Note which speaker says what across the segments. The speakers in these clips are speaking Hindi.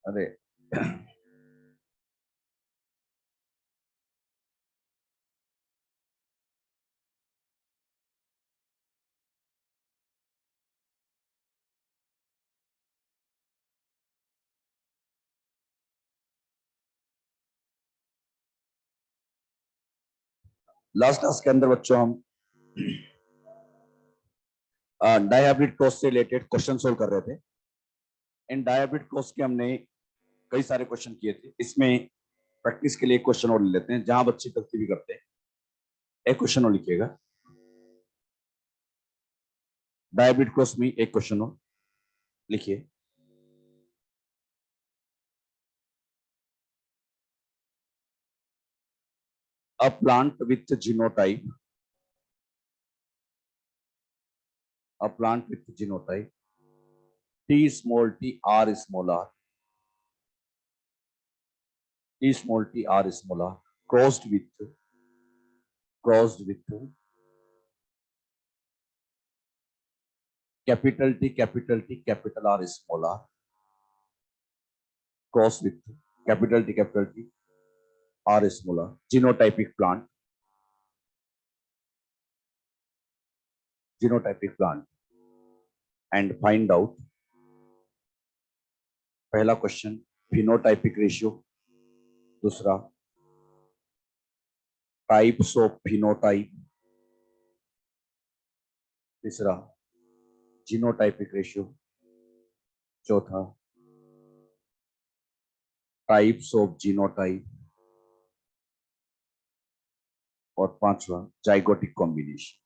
Speaker 1: अरे लास्ट क्लास के अंदर बच्चों हम डायहाइब्रिड क्रॉस से रिलेटेड क्वेश्चन सोल्व कर रहे थे। इन डायहाइब्रिड क्रॉस के हमने कई सारे क्वेश्चन किए थे। इसमें प्रैक्टिस के लिए एक क्वेश्चन और ले लेते हैं जहां बच्चे गलती भी करते हैं। एक क्वेश्चन और लिखिएगा, डायहाइब्रिड क्रॉस में एक क्वेश्चन और लिखिए। A plant with genotype, a plant with genotype T small t r small r, T small t r small r crossed with capital T capital T capital R small r, crossed with capital T R small r, genotypic plant and find out। पहला क्वेश्चन फिनोटाइपिक रेशियो, दूसरा टाइप्स ऑफ फिनोटाइप, तीसरा जीनोटाइपिक रेशियो, चौथा टाइप्स ऑफ जीनोटाइप और पांचवा जाइगोटिक कॉम्बिनेशन।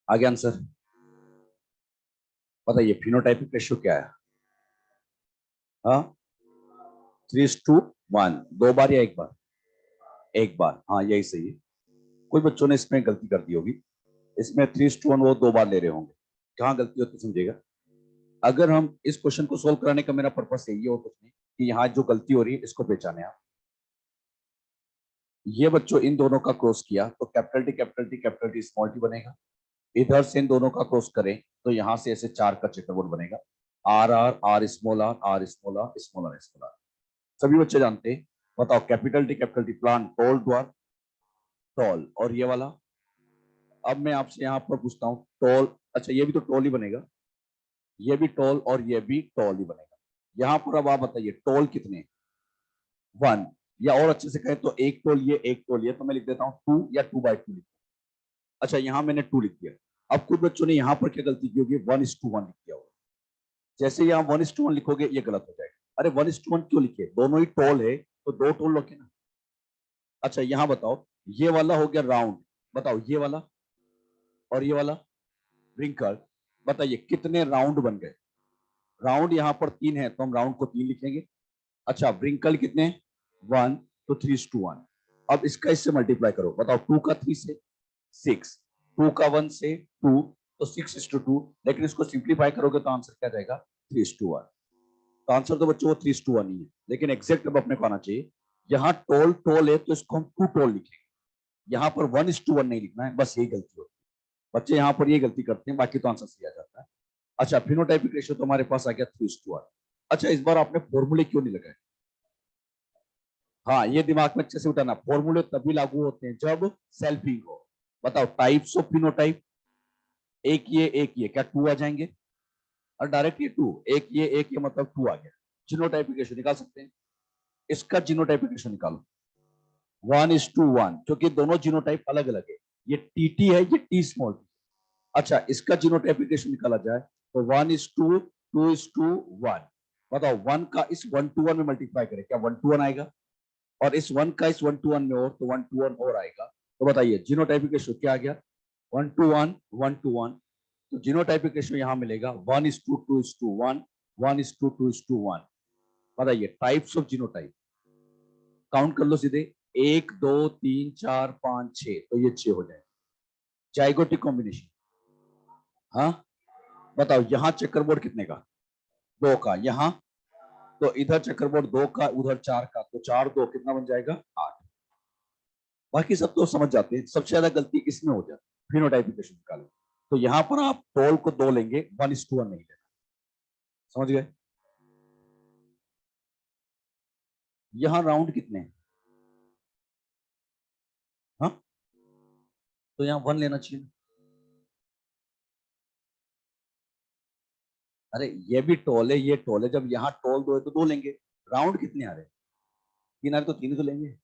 Speaker 1: आगे आंसर बताइए, फिनोटाइपिक रेशियो क्या है? हाँ, 3:1, 2 बार या 1 बार? 1 बार, हाँ यही सही है। कुछ बच्चों ने इसमें गलती कर दी होगी, इसमें 3:1 वो 2 बार ले रहे होंगे। कहाँ गलती होती समझेगा। अगर हम इस क्वेश्चन को सोल्व कराने का मेरा पर्पस यही है और कुछ नहीं, कि यहाँ जो गलती हो रही है इसको पहचाने आप। ये बच्चों इन दोनों का क्रॉस किया तो कैपिटल टी स्मॉल टी बनेगा। इधर से इन दोनों का क्रॉस करें तो यहां से ऐसे 4 का चेकरबोर्ड बनेगा। R R R small r R small r small r small r. सभी बच्चे जानते हैं। बताओ, कैपिटल टी प्लांट टॉल द्वार टॉल, और ये वाला। अब मैं आपसे यहाँ पर पूछता हूँ टॉल, अच्छा ये भी तो टॉल ही बनेगा, ये भी टॉल और ये भी टॉल ही बनेगा। यहाँ पर अब आप बताइए टॉल कितने? 1, या और अच्छे से कहें तो एक टोल ये एक टोल ये, तो मैं लिख देता हूँ 2 या 2/2 लिख। अच्छा यहाँ मैंने 2 लिख दिया। अब कुछ बच्चों ने यहाँ पर क्या गलती की होगी, 1:1 लिख दिया होगा। जैसे यहाँ 1:1 लिखोगे ये गलत हो जाएगा। अरे 1:1 क्यों लिखे, दोनों ही टोल है तो 2 टोल रखे ना। अच्छा यहाँ बताओ, ये वाला हो गया राउंड, बताओ ये वाला और ये वाला रिंकल, बताइए कितने राउंड बन गए? राउंड यहाँ पर 3 है तो हम राउंड को 3 लिखेंगे। अच्छा व्रिंकल कितने? 1, तो 3:1। अब इसका इससे मल्टीप्लाई करो, बताओ 2 का 3 से 6, 2 का 1 से 2, तो 6:2, लेकिन इसको सिंप्लीफाई करोगे तो आंसर क्या जाएगा 3:1। तो आंसर तो बच्चों वो 3:1 ही है, लेकिन एग्जैक्ट अब अपने को आना चाहिए। यहाँ टोल टोल है तो इसको हम 2 टोल लिखेंगे, यहाँ पर 1:1 नहीं लिखना है, बस यही गलती होती है बच्चे, यहाँ पर ये गलती करते हैं, बाकी तो आंसर सही आ जाता है। अच्छा, फिनोटाइपिक रेशियो तो हमारे पास आ गया 3:1। अच्छा, इस बार आपने फॉर्मूले क्यों नहीं लगाए? हाँ, ये दिमाग में अच्छे से उठाना, फॉर्मूले तभी लागू होते हैं जब सेल्फिंग हो। बताओ टाइप्स ऑफ फिनोटाइप, एक ये क्या 2 आ जाएंगे? और डायरेक्ट ये 2, एक ये मतलब 2 आ गया। जीनोटाइपिक निकाल सकते हैं, इसका जीनोटाइपिक निकालो 1:1, क्योंकि दोनों जीनोटाइप अलग अलग है, ये टीटी है, ये टी स्मॉल। अच्छा, इसका जीनोटाइपिक निकाला जाए तो 1:2:1। बताओ 1 का इस 1:1 में मल्टीप्लाई करें, क्या 1:1 आएगा? और इस 1 का इस 1:1 में और तो 1:1 और आएगा। तो बताइए जीनोटाइपिक रेशियो क्या आ गया? 1:1 1:1। तो जीनोटाइपिक रेशियो यहां मिलेगा 1:2:1, 1:2:1। बताइए टाइप्स ऑफ जीनोटाइप काउंट कर लो सीधे, 1 2 3 4 5 6, तो ये 6 हो जाए। जाइगोटिक कॉम्बिनेशन, हाँ बताओ यहाँ चेकरबोर्ड कितने का? 2 का। यहाँ तो इधर चेकरबोर्ड 2 का, उधर 4 का, तो 4 2 कितना बन जाएगा? 8। बाकी सब तो समझ जाते हैं, सबसे ज्यादा गलती इसमें हो जाती है फिनोटाइपिकेशन निकालने। तो यहां पर आप टोल को 2 लेंगे, 1:1 नहीं लेना। समझ गए? यहां राउंड कितने हैं? हाँ, तो यहाँ 1 लेना चाहिए। अरे ये भी टोल है, ये टोल है, जब यहाँ टोल 2 है तो 2 लेंगे। राउंड कितने आ रहे हैं? 3 आ रहे तो 3 तो लेंगे।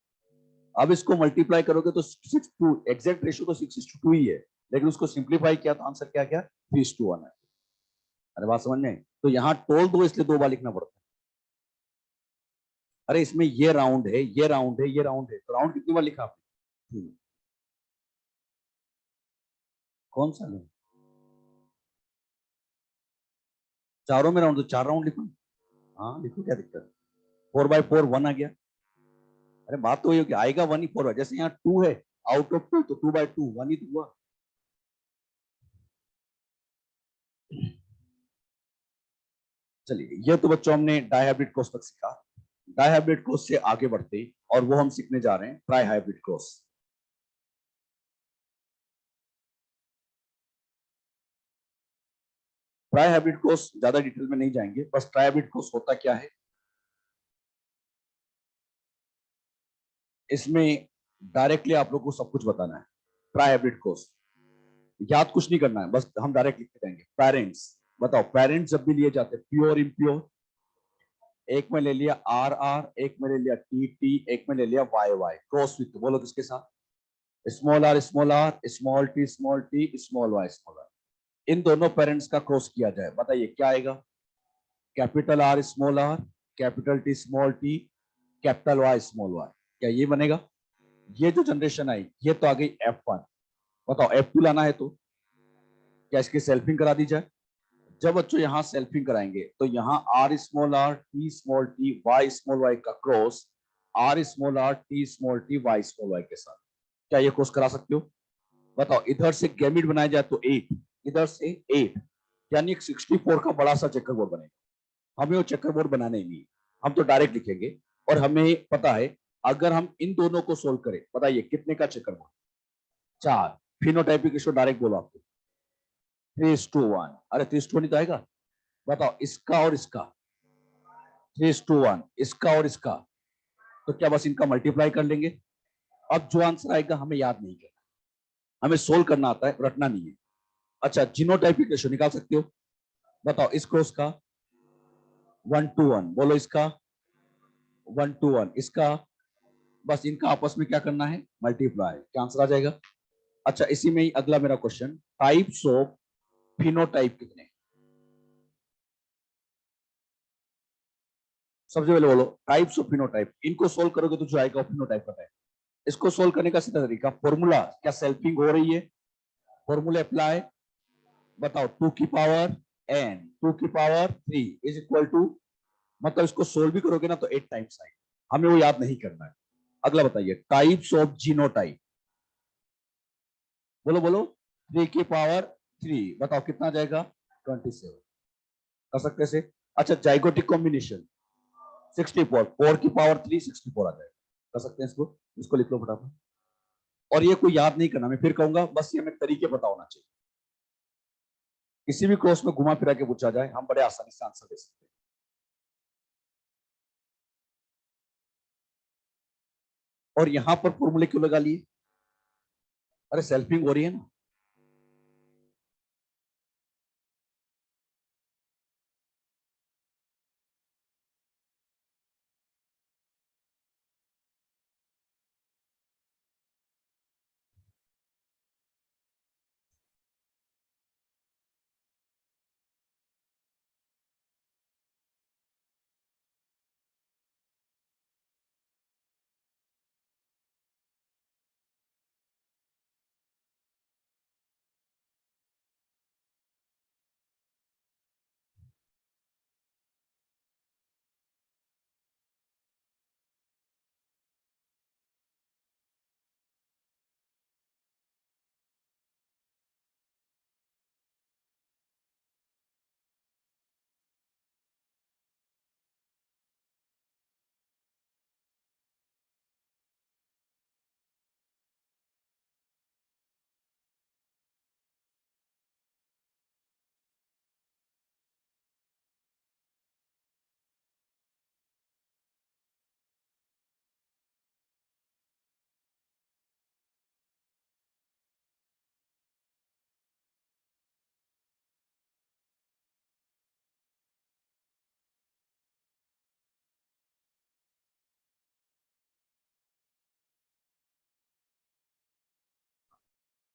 Speaker 1: अब इसको मल्टीप्लाई करोगे तो 6:2, एग्जैक्ट रेशियो तो 6:2 ही है, लेकिन उसको सिंप्लीफाई किया तो आंसर क्या गया? 3:1 है। अरे बात समझ में? तो यहाँ टोल 2 इसलिए 2 बार लिखना पड़ता है। अरे इसमें ये राउंड है, ये राउंड है, ये राउंड है, तो राउंड कितनी बार लिखा आपने? कौन सा नहीं? चारों में राउंड, तो 4 राउंड लिखो। हाँ लिखो, क्या दिक्कत है? 4/4 1 आ गया। अरे बात तो ये कि आएगा 1 ही 4, जैसे यहाँ 2 है, आउट ऑफ 2 तो 2/2 1 ही तो हुआ। चलिए, ये तो बच्चों हमने डायहाइब्रिड क्रॉस तक सीखा। डायहाइब्रिड क्रॉस से आगे बढ़ते और वो हम सीखने जा रहे हैं ट्राइहाइब्रिड क्रॉस। ट्राइहाइब्रिड क्रॉस ज्यादा डिटेल में नहीं जाएंगे, बस ट्राइहाइब्रिड क्रॉस होता क्या है, इसमें डायरेक्टली आप लोग को सब कुछ बताना है। ट्राइहाइब्रिड क्रॉस याद कुछ नहीं करना है, बस हम डायरेक्ट लिखते जाएंगे। पेरेंट्स, बताओ पेरेंट्स जब भी लिए जाते हैं, प्योर इम्प्योर, एक में ले लिया आर आर, एक में ले लिया टी टी, एक में ले लिया वाई वाई, क्रॉस विथ, बोलो किसके साथ? Small r small r, small t small t, small y small r. इन दोनों पेरेंट्स का क्रॉस किया जाए, बताइए क्या आएगा? Capital R small r, capital T small t, capital Y small y, क्या ये बनेगा? ये जो जनरेशन आई ये तो आ गई F1। बताओ F2 लाना है तो क्या इसकी सेल्फिंग करा दी जाए? जब बच्चों यहाँ सेल्फिंग कराएंगे तो यहाँ R small r T small t Y small y का cross R small r T small t Y small y के साथ, क्या ये क्रॉस करा सकते हो? बताओ, इधर से गैमिट बनाया जाए तो 8, इधर से 8, यानी 64 का बड़ा सा चेकर बोर्ड बनेगा। हमें वो चेकर बोर्ड बनाने ही नहीं, हम तो डायरेक्ट लिखेंगे। और हमें पता है अगर हम इन दोनों को सोल्व करें, बताइए कितने का checker board? 4। Phenotypic ratio direct बोलो आपको 3:1। अरे 3:1 तो आएगा। बताओ इसका और इसका 3:1, इसका और इसका, तो क्या बस इनका मल्टीप्लाई कर लेंगे? अब जो आंसर आएगा हमें याद नहीं करना, हमें सोल्व करना आता है, रटना नहीं है। अच्छा, जीनोटाइपिक रेशियो निकाल सकते हो? बताओ इस क्रॉस का 1:1, बोलो इसका 1:1, इसका, बस इनका आपस में क्या करना है? मल्टीप्लाई, क्या आंसर आ जाएगा? अच्छा, इसी में ही अगला मेरा क्वेश्चन, टाइप्स ऑफ फिनोटाइप कितने? सबसे पहले बोलो टाइप्स ऑफ फिनोटाइप, इनको सोल्व करोगे तो जो आएगा फिनोटाइप का टाइप। इसको सोल्व करने का सीधा तरीका, फॉर्मूला, क्या सेल्फिंग हो रही है? फॉर्मूला अप्लाई, बताओ 2 की पावर n, 2 की पावर 3 इज इक्वल टू, मतलब इसको सोल्व भी करोगे ना तो 8 टाइम्स आएगा, हमें वो याद नहीं करना है। अगला बताइए टाइप्स ऑफ जीनोटाइप, बोलो बोलो 3 की पावर 3, बताओ कितना जाएगा 27, कर सकते से। अच्छा जाइगोटिक कॉम्बिनेशन 64, 4 की पावर 3 64 आ जाएगा, कर सकते हैं इसको, इसको लिख लो फटाफट। और ये कोई याद नहीं करना, मैं फिर कहूंगा, बस ये हमें तरीके पता होना चाहिए। किसी भी क्रॉस में घुमा फिरा के पूछा जाए हम बड़े आसानी से आंसर दे सकते हैं। और यहां पर फॉर्मूले क्यों लगा लिए, अरे सेल्फिंग हो रही है ना।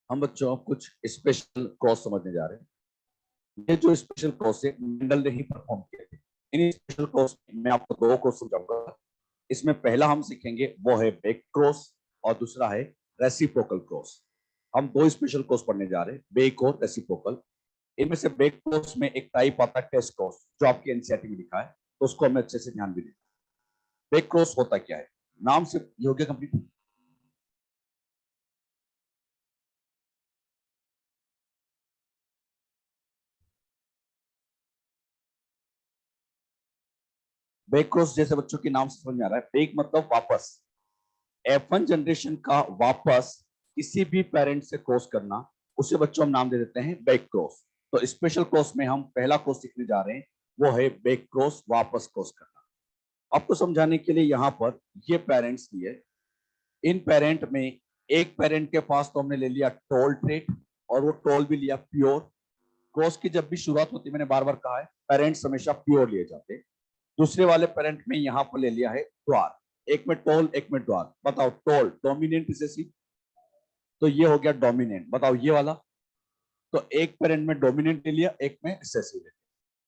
Speaker 1: हम बच्चों कुछ स्पेशल क्रॉस समझने जा रहे हैं। ये जो स्पेशल क्रॉस है मेंडल ने ही परफॉर्म किए थे। इन स्पेशल क्रॉस में मैं आपको दो क्रॉस समझाऊंगा। इसमें पहला हम सीखेंगे वो है बेक क्रॉस और दूसरा है रेसिप्रोकल क्रॉस। हम दो स्पेशल क्रॉस पढ़ने जा रहे हैं, बेक और रेसिप्रोकल। इनमें से बेक क्रॉस में एक टाइप आता है टेस्ट क्रॉस, जो आपकी एनसीईआरटी में लिखा है, तो उसको हमें अच्छे से ध्यान भी दें। बेक क्रॉस होता क्या है, नाम से ये हो गया कंप्लीट। बेक क्रॉस जैसे बच्चों के नाम से समझ में आ रहा है, बेक मतलब वापस, F1 जनरेशन का वापस किसी भी पेरेंट से क्रॉस करना, उसे बच्चों हम नाम दे देते हैं बैक क्रॉस। तो स्पेशल क्रॉस में हम पहला क्रॉस सीखने जा रहे हैं, वो है बैक क्रॉस, वापस क्रॉस करना। आपको समझाने के लिए यहाँ पर ये पेरेंट्स लिए, इन पेरेंट में एक पेरेंट के पास तो हमने ले लिया टोल ट्रेट, और वो टोल भी लिया प्योर। क्रॉस की जब भी शुरुआत होती है, मैंने बार बार कहा है, पेरेंट्स हमेशा प्योर लिए जाते हैं। दूसरे वाले पेरेंट में यहाँ पर ले लिया है द्वार, एक में टोल एक में द्वार। बताओ टोल डोमिनेंट रिसेसिव, तो ये हो गया डोमिनेंट। बताओ ये वाला, तो एक पेरेंट में डोमिनेंट ले लिया, एक में रिसेसिव ले लिया।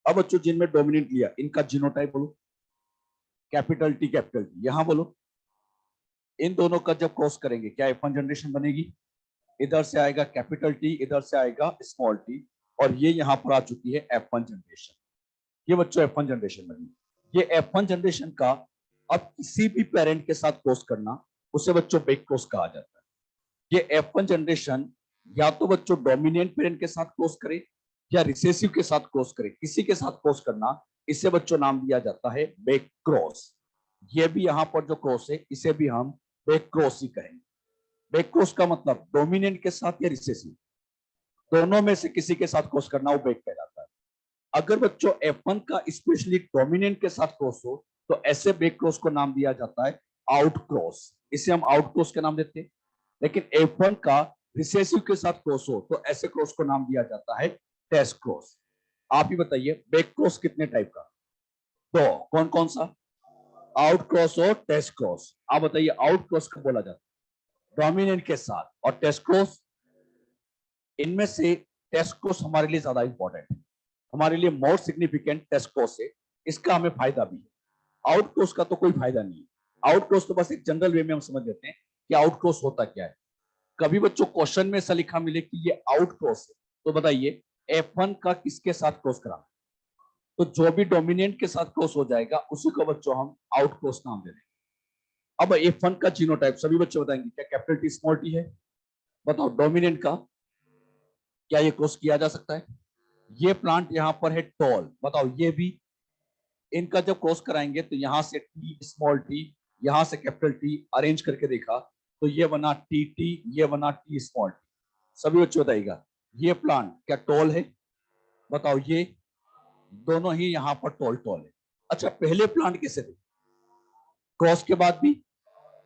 Speaker 1: अब बच्चों जिनमें डोमिनेंट लिया इनका जीनोटाइप बोलो, कैपिटल टी कैपिटल टी, यहां बोलो। इन दोनों का जब क्रॉस करेंगे क्या F1 जनरेशन बनेगी, इधर से आएगा कैपिटल टी, इधर से आएगा स्मॉल टी, और ये यहां पर आ चुकी है F1 जनरेशन। ये बच्चों F1 जनरेशन बनी। ये F1 जनरेशन का अब किसी भी पेरेंट के साथ क्रॉस करना, उसे बच्चों बैक क्रॉस कहा जाता है। ये F1 जनरेशन या तो बच्चों डोमिनेंट पेरेंट के साथ क्रॉस करे या रिसेसिव के साथ क्रॉस करे, किसी के साथ क्रॉस करना, इसे बच्चों नाम दिया जाता है बैक क्रॉस। ये भी यहां पर जो क्रॉस है इसे भी हम बैक क्रॉस ही कहेंगे। बैक क्रॉस का मतलब डोमिनेंट के साथ या रिसेसिव, दोनों में से किसी के साथ क्रॉस करना, वो बैक कहलाता है। अगर बच्चों F1 का स्पेशली डोमिनेंट के साथ क्रॉस हो, तो ऐसे बैक क्रॉस को नाम दिया जाता है आउट क्रॉस, इसे हम आउट क्रॉस का नाम देते हैं। लेकिन F1 का रिसेसिव के साथ क्रॉस हो, तो ऐसे क्रॉस को नाम दिया जाता है टेस्ट क्रॉस। आप ही बताइए बैक क्रॉस कितने टाइप का, तो कौन कौन सा, आउट क्रॉस और टेस्ट क्रॉस। आप बताइए आउट क्रॉस कब बोला जाता है, डोमिनेंट के साथ, और टेस्ट क्रॉस, इनमें से टेस्ट क्रॉस हमारे लिए ज्यादा इंपॉर्टेंट है, हमारे लिए मोर सिग्निफिकेंट टेस्ट क्रॉस है, इसका हमें फायदा भी है। आउट क्रॉस का तो कोई फायदा नहीं है। आउट क्रॉस तो बस एक जनरल वे में हम समझ लेते हैं कि आउट क्रॉस होता क्या है। कभी बच्चों क्वेश्चन में ऐसा लिखा मिले कि ये आउट क्रॉस है, तो बताइए F1 का किसके साथ क्रॉस कराना, तो जो भी डोमिनेंट के साथ क्रॉस हो जाएगा उसी को बच्चों हम आउट क्रॉस नाम दे देंगे। अब F1 का जीनोटाइप सभी बच्चे बताएंगे क्या कैपिटल टी स्मॉल टी है, बताओ डोमिनेंट का क्या ये क्रॉस किया जा सकता है? ये प्लांट यहाँ पर है टॉल, बताओ ये भी, इनका जब क्रॉस कराएंगे तो यहाँ से टी स्मॉल टी, यहाँ से कैपिटल टी अरेंज करके देखा तो ये बना टी टी, ये बना टी स्मॉल टी। सभी बच्चों बताइएगा ये प्लांट क्या टॉल है? बताओ ये दोनों ही यहाँ पर टॉल टॉल है। अच्छा पहले प्लांट कैसे थे? क्रॉस के बाद भी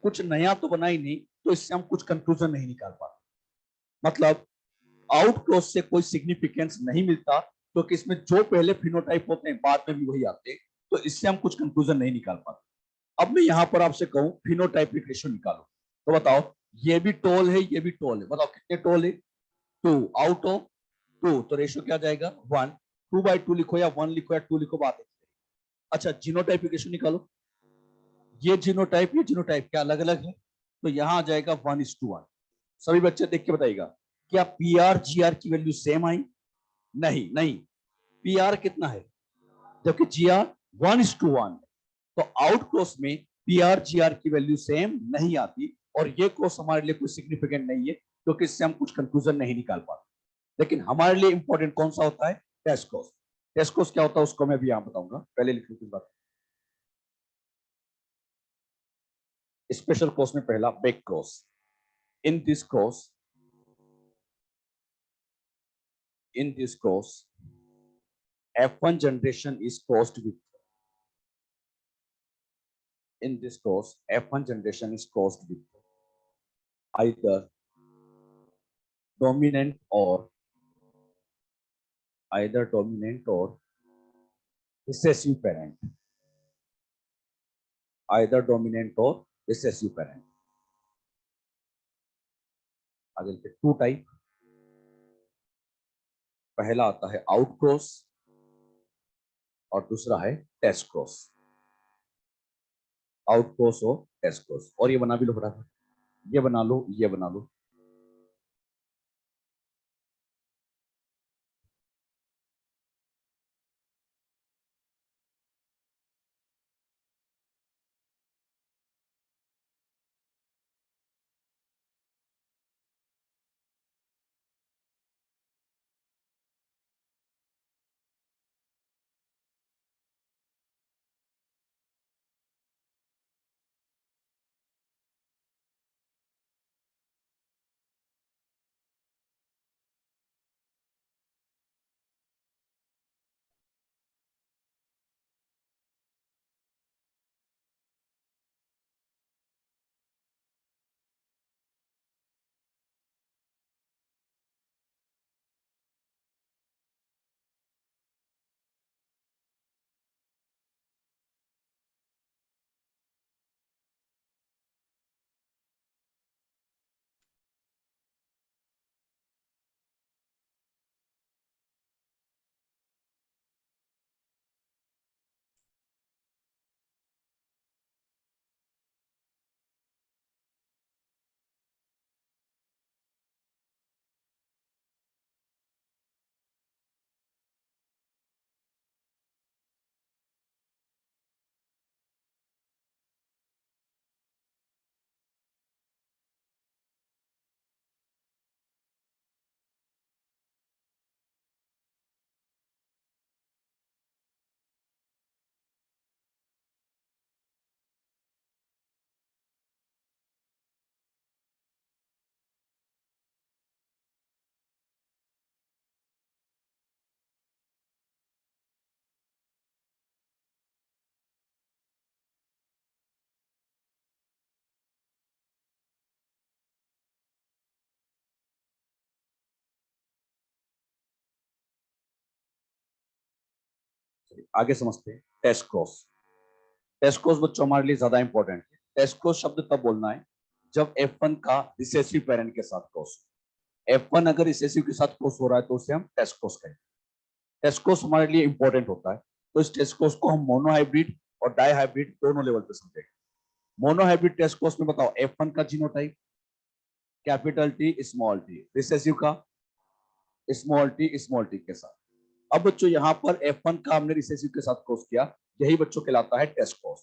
Speaker 1: कुछ नया तो बना ही नहीं, तो इससे हम कुछ कंक्लूजन नहीं निकाल पाते। मतलब आउट क्रॉस से कोई सिग्निफिकेंस नहीं मिलता, क्योंकि इसमें जो पहले फिनोटाइप होते हैं बाद में भी वही आते हैं, तो इससे हम कुछ कंक्लूजन नहीं निकाल पाते। अब मैं यहां पर आपसे कहूं फिनोटाइपिक रेशियो निकालो, तो बताओ ये भी टॉल है, ये भी टॉल है, बताओ कितने टॉल है? 2 आउट ऑफ 2, तो रेशियो क्या जाएगा 1। 2/2 लिखो या 1 लिखो या 2 लिखो, बात है। अच्छा जीनोटाइपिक रेशियो निकालो, ये जीनोटाइप क्या अलग अलग है? तो यहां आ जाएगा 1:1। सभी बच्चे देख के बताइएगा क्या पी आर जी आर की वैल्यू सेम आई? नहीं नहीं, पी आर कितना है जबकि जी आर 1:1 है। तो आउट क्रॉस में पी आर जी आर की वैल्यू सेम नहीं आती, और ये क्रॉस हमारे लिए कोई सिग्निफिकेंट नहीं है, क्योंकि इससे हम कुछ कंक्लूजन नहीं निकाल पाते। लेकिन हमारे लिए इंपॉर्टेंट कौन सा होता है? Test cross. टेस्ट क्रॉस क्या होता है उसको मैं भी यहां बताऊंगा, पहले लिख लो कुछ बात। स्पेशल क्रॉस में पहला back cross. In this cross, in this course F1 generation is caused with, in this course F1 generation is caused with either dominant or recessive parent, either dominant or recessive parent। आगे लिखते टू टाइप, पहला आता है आउट क्रॉस और दूसरा है टेस्ट क्रॉस। आउट क्रॉस और टेस्ट क्रॉस, और ये बना भी लो फटाफट, ये बना लो, ये बना लो। आगे समझते हैं टेस्ट क्रॉस। टेस्ट क्रॉस बच्चों हमारे लिए ज्यादा इंपॉर्टेंट है। टेस्ट क्रॉस शब्द तब बोलना है जब F1 का रिसेसिव पेरेंट के साथ क्रॉस हो। F1 अगर रिसेसिव के साथ क्रॉस हो रहा है तो उसे हम टेस्ट क्रॉस कहेंगे। टेस्ट क्रॉस हमारे लिए इंपॉर्टेंट होता है, तो इस टेस्ट क्रॉस को हम मोनोहाइब्रिड और डाइहाइब्रिड दोनों लेवल पे समझेंगे। मोनोहाइब्रिड टेस्ट क्रॉस में बताओ F1 का genotype capital T small T, recessive का स्मॉल टी के साथ। अब बच्चों यहाँ पर F1 का हमने रिसेसिव के साथ क्रॉस किया, यही बच्चों कहलाता है टेस्ट क्रॉस।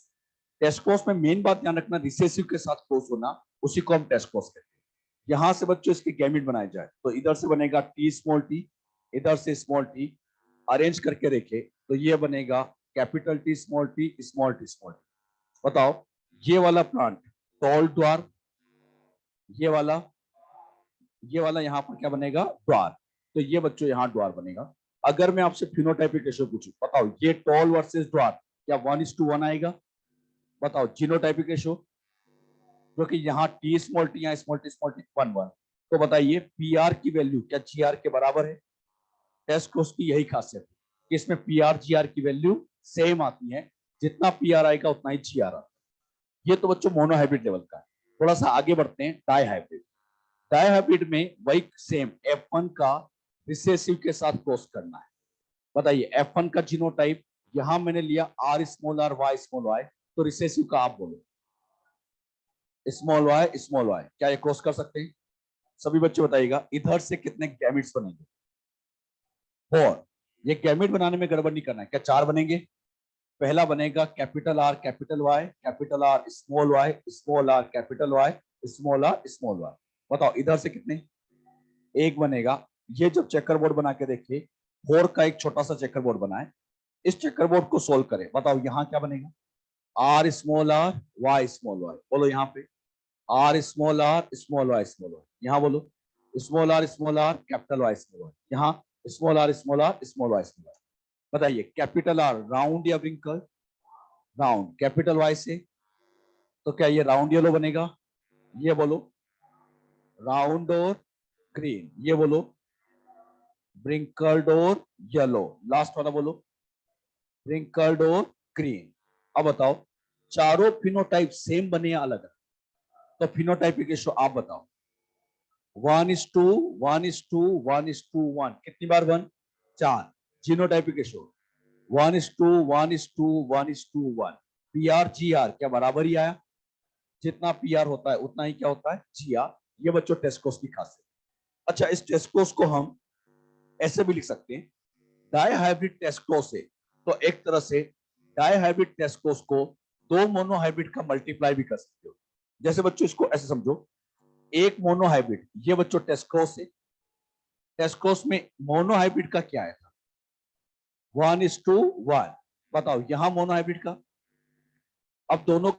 Speaker 1: टेस्ट क्रॉस में मेन बात ध्यान रखना, रिसेसिव के साथ क्रॉस होना, उसी को हम टेस्ट क्रॉस कहते हैं। यहां से बच्चों इसके गैमेट बनाए जाए, तो इधर से बनेगा टी स्मॉल टी, इधर से स्मॉल टी, अरेंज करके रखे तो ये बनेगा capital T small t small t small T. बताओ ये वाला प्लांट टॉल द्वार, ये वाला यहाँ पर क्या बनेगा, द्वार। तो ये बच्चों यहाँ द्वार बनेगा। अगर मैं आपसे फिनोटाइपिक रेशियो पूछूं, बताओ ये टॉल वर्सेस द्वार, क्या 1:1 आएगा? बताओ जीनोटाइपिक रेशियो, जो कि यहाँ टी स्मॉल टी या स्मॉल टी 1:1, तो बताइए पी आर की वैल्यू क्या जी आर के बराबर है? टेस्ट कोर्स की यही खासियत है कि इसमें पी आर जी आर की वैल्यू सेम आती है, जितना पी आर आएगा उतना ही जी आर आता है। ये तो बच्चों मोनोहाइब्रिड लेवल का है। थोड़ा सा आगे बढ़ते हैं, डाई हाइब्रिड। डाई हाइब्रिड में वही सेम F1 का रिसेसिव के साथ क्रॉस करना है। बताइए F1 का जीनोटाइप यहां मैंने लिया R small r Y small y, तो रिसेसिव का आप बोलो स्मॉल वाई, क्या ये क्रॉस कर सकते हैं? सभी बच्चे बताइएगा इधर से कितने गैमिट्स बनेंगे? 4। ये गैमिट बनाने में गड़बड़ नहीं करना है, क्या 4 बनेंगे? पहला बनेगा capital R capital R small r capital Y small y. बताओ इधर से कितने? एक बनेगा। ये जब चेकर बोर्ड बना के देखिए, 4 का एक छोटा सा चेकर बोर्ड बनाए, इस चेकर बोर्ड को सोल्व करें। बताओ यहाँ क्या बनेगा? आर स्मॉल आर वाई बोलो यहाँ पे आर स्मॉल वाई, यहाँ बोलो small r capital Y small y, यहाँ स्मॉल आर स्मॉल वाई। बताइए कैपिटल आर राउंड या व्रिंकल? राउंड। कैपिटल वाई से तो क्या ये राउंड येलो बनेगा? ये बोलो राउंड और ग्रीन, ये बोलो ब्रिंकल्ड और येलो, लास्ट वाला बोलो ब्रिंकल्ड और ग्रीन। अब बताओ चारों फिनोटाइप सेम बने या अलग? तो फिनोटाइपिक रेशियो आप बताओ। 1:1:1:1, कितनी बार 1? 4। Genotypic ratio 1:1:1:1। P R G R क्या बराबर ही आया? जितना पी आर होता है उतना ही क्या होता है, जी आर। ये बच्चों टेस्ट कोर्स की खासियत। अच्छा, इस टेस्ट कोर्स को हम ऐसे भी लिख सकते हैं, डाई हाइब्रिड टेस्ट कोर्स है तो एक तरह से डाई हाइब्रिड टेस्ट कोर्स को दो मोनोहाइब्रिड का मल्टीप्लाई भी कर सकते हो। जैसे बच्चों इसको ऐसे समझो, एक मोनोहाइब्रिड, ये बच्चों टेस्ट कोर्स है, टेस्ट कोर्स में मोनोहाइब्रिड का क्या है, 1:1। बताओ यहां मोनोहाइब्रिड का, अब दोनों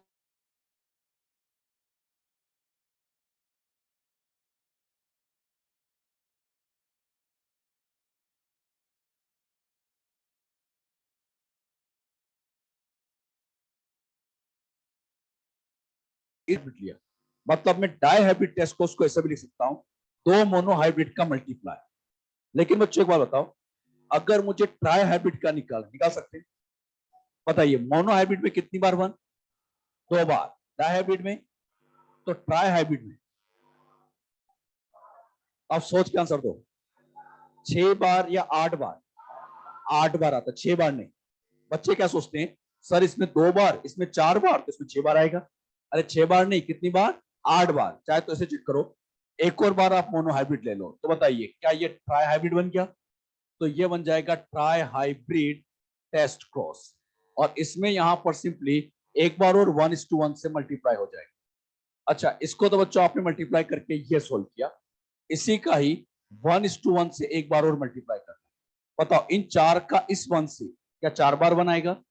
Speaker 1: लिया, मतलब मैं डाई हाइब्रिड टेस्ट कोर्स को ऐसे भी लिख सकता हूं, दो मोनोहाइब्रिड का मल्टीप्लाई। लेकिन बच्चों एक बात बताओ, अगर मुझे ट्राई हाइब्रिड का निकाल सकते हैं? बताइए मोनोहाइब्रिड में कितनी बार 1? 2 बार। डाई हाइब्रिड में? तो ट्राई हाइब्रिड में आप सोच के आंसर दो, 6 बार या 8 बार? 8 बार आता, 6 बार नहीं। बच्चे क्या सोचते हैं, सर इसमें 2 बार इसमें 4 बार तो इसमें 6 बार आएगा। अरे 6 बार नहीं, कितनी बार? 8 बार। चाहे तो ऐसे चेक करो, एक और बार आप मोनोहाइब्रिड ले लो, तो बताइए क्या ये ट्राई हाइब्रिड बन गया? तो ये बन जाएगा ट्राई हाइब्रिड टेस्ट क्रॉस। और इसमें यहां पर सिंपली एक बार और 1:1 से मल्टीप्लाई हो जाएगा। अच्छा, इसको तो बच्चों आपने मल्टीप्लाई करके ये सोल्व किया, इसी का ही 1:1 से एक बार और मल्टीप्लाई करना। बताओ इन 4 का इस 1 से क्या 4 बार बनाएगा?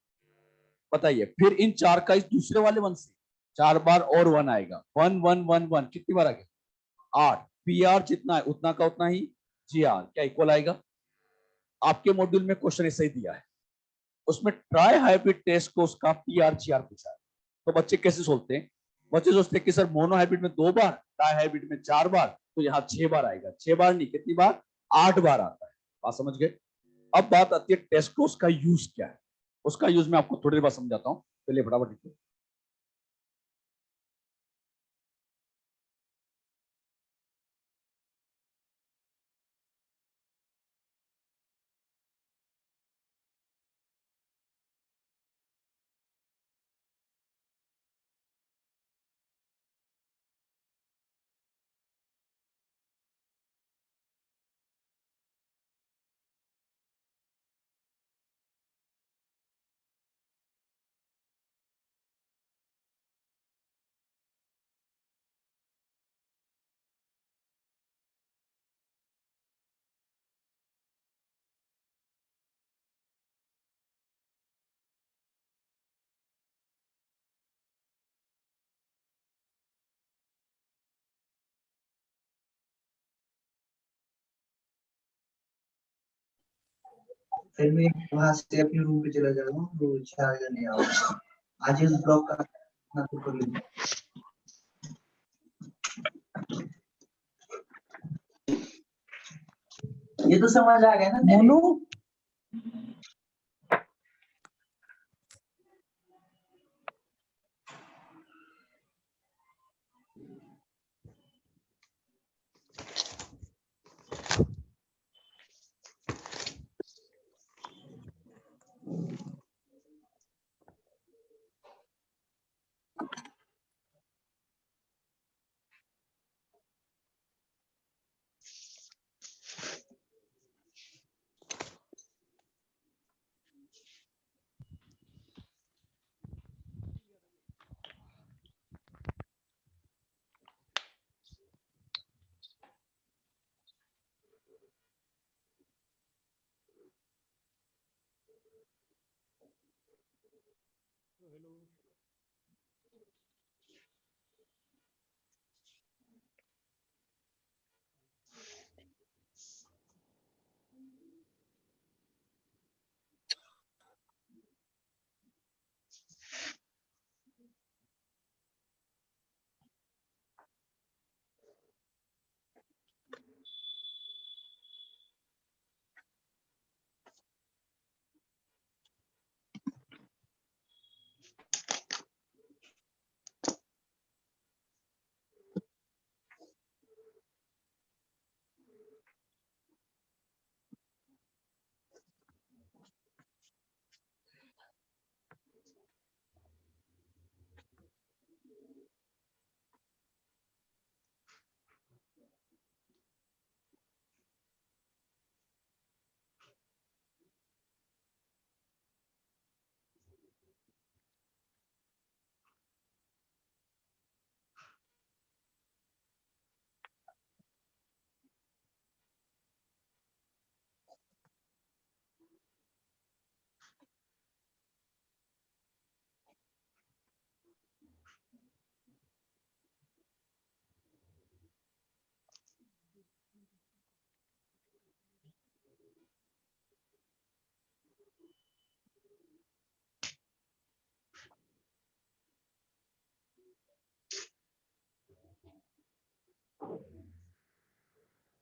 Speaker 1: बताइए फिर इन 4 का इस दूसरे वाले 1 से 4 बार और 1 आएगा, 1:1:1:1, कितनी बार आ गया? 8। पी आर जितना है उतना का उतना ही जी आर, क्या इक्वल आएगा? आपके मॉड्यूल में क्वेश्चन ऐसे ही दिया है, उसमें ट्राई हाइब्रिड टेस्ट को उसका पी आर जी आर पूछा है। तो बच्चे कैसे सोचते हैं? बच्चे सोचते हैं कि सर मोनो हाइब्रिड में 2 बार, डाई हाइब्रिड में 4 बार, तो यहाँ 6 बार आएगा। 6 बार नहीं, कितनी बार? 8 बार आता है। बात समझ गए? अब बात आती है टेस्ट को उसका यूज क्या है। उसका यूज मैं आपको थोड़ी देर बाद समझाता हूँ, पहले फटाफट लिखिए।
Speaker 2: फिर मैं वहां से अपने रूम पे चला जाऊंगा, तो चार्जर नहीं आऊंगा। आज इस ब्लॉक का ना तो कर लूंगा। ये तो समझ आ गया ना Monu.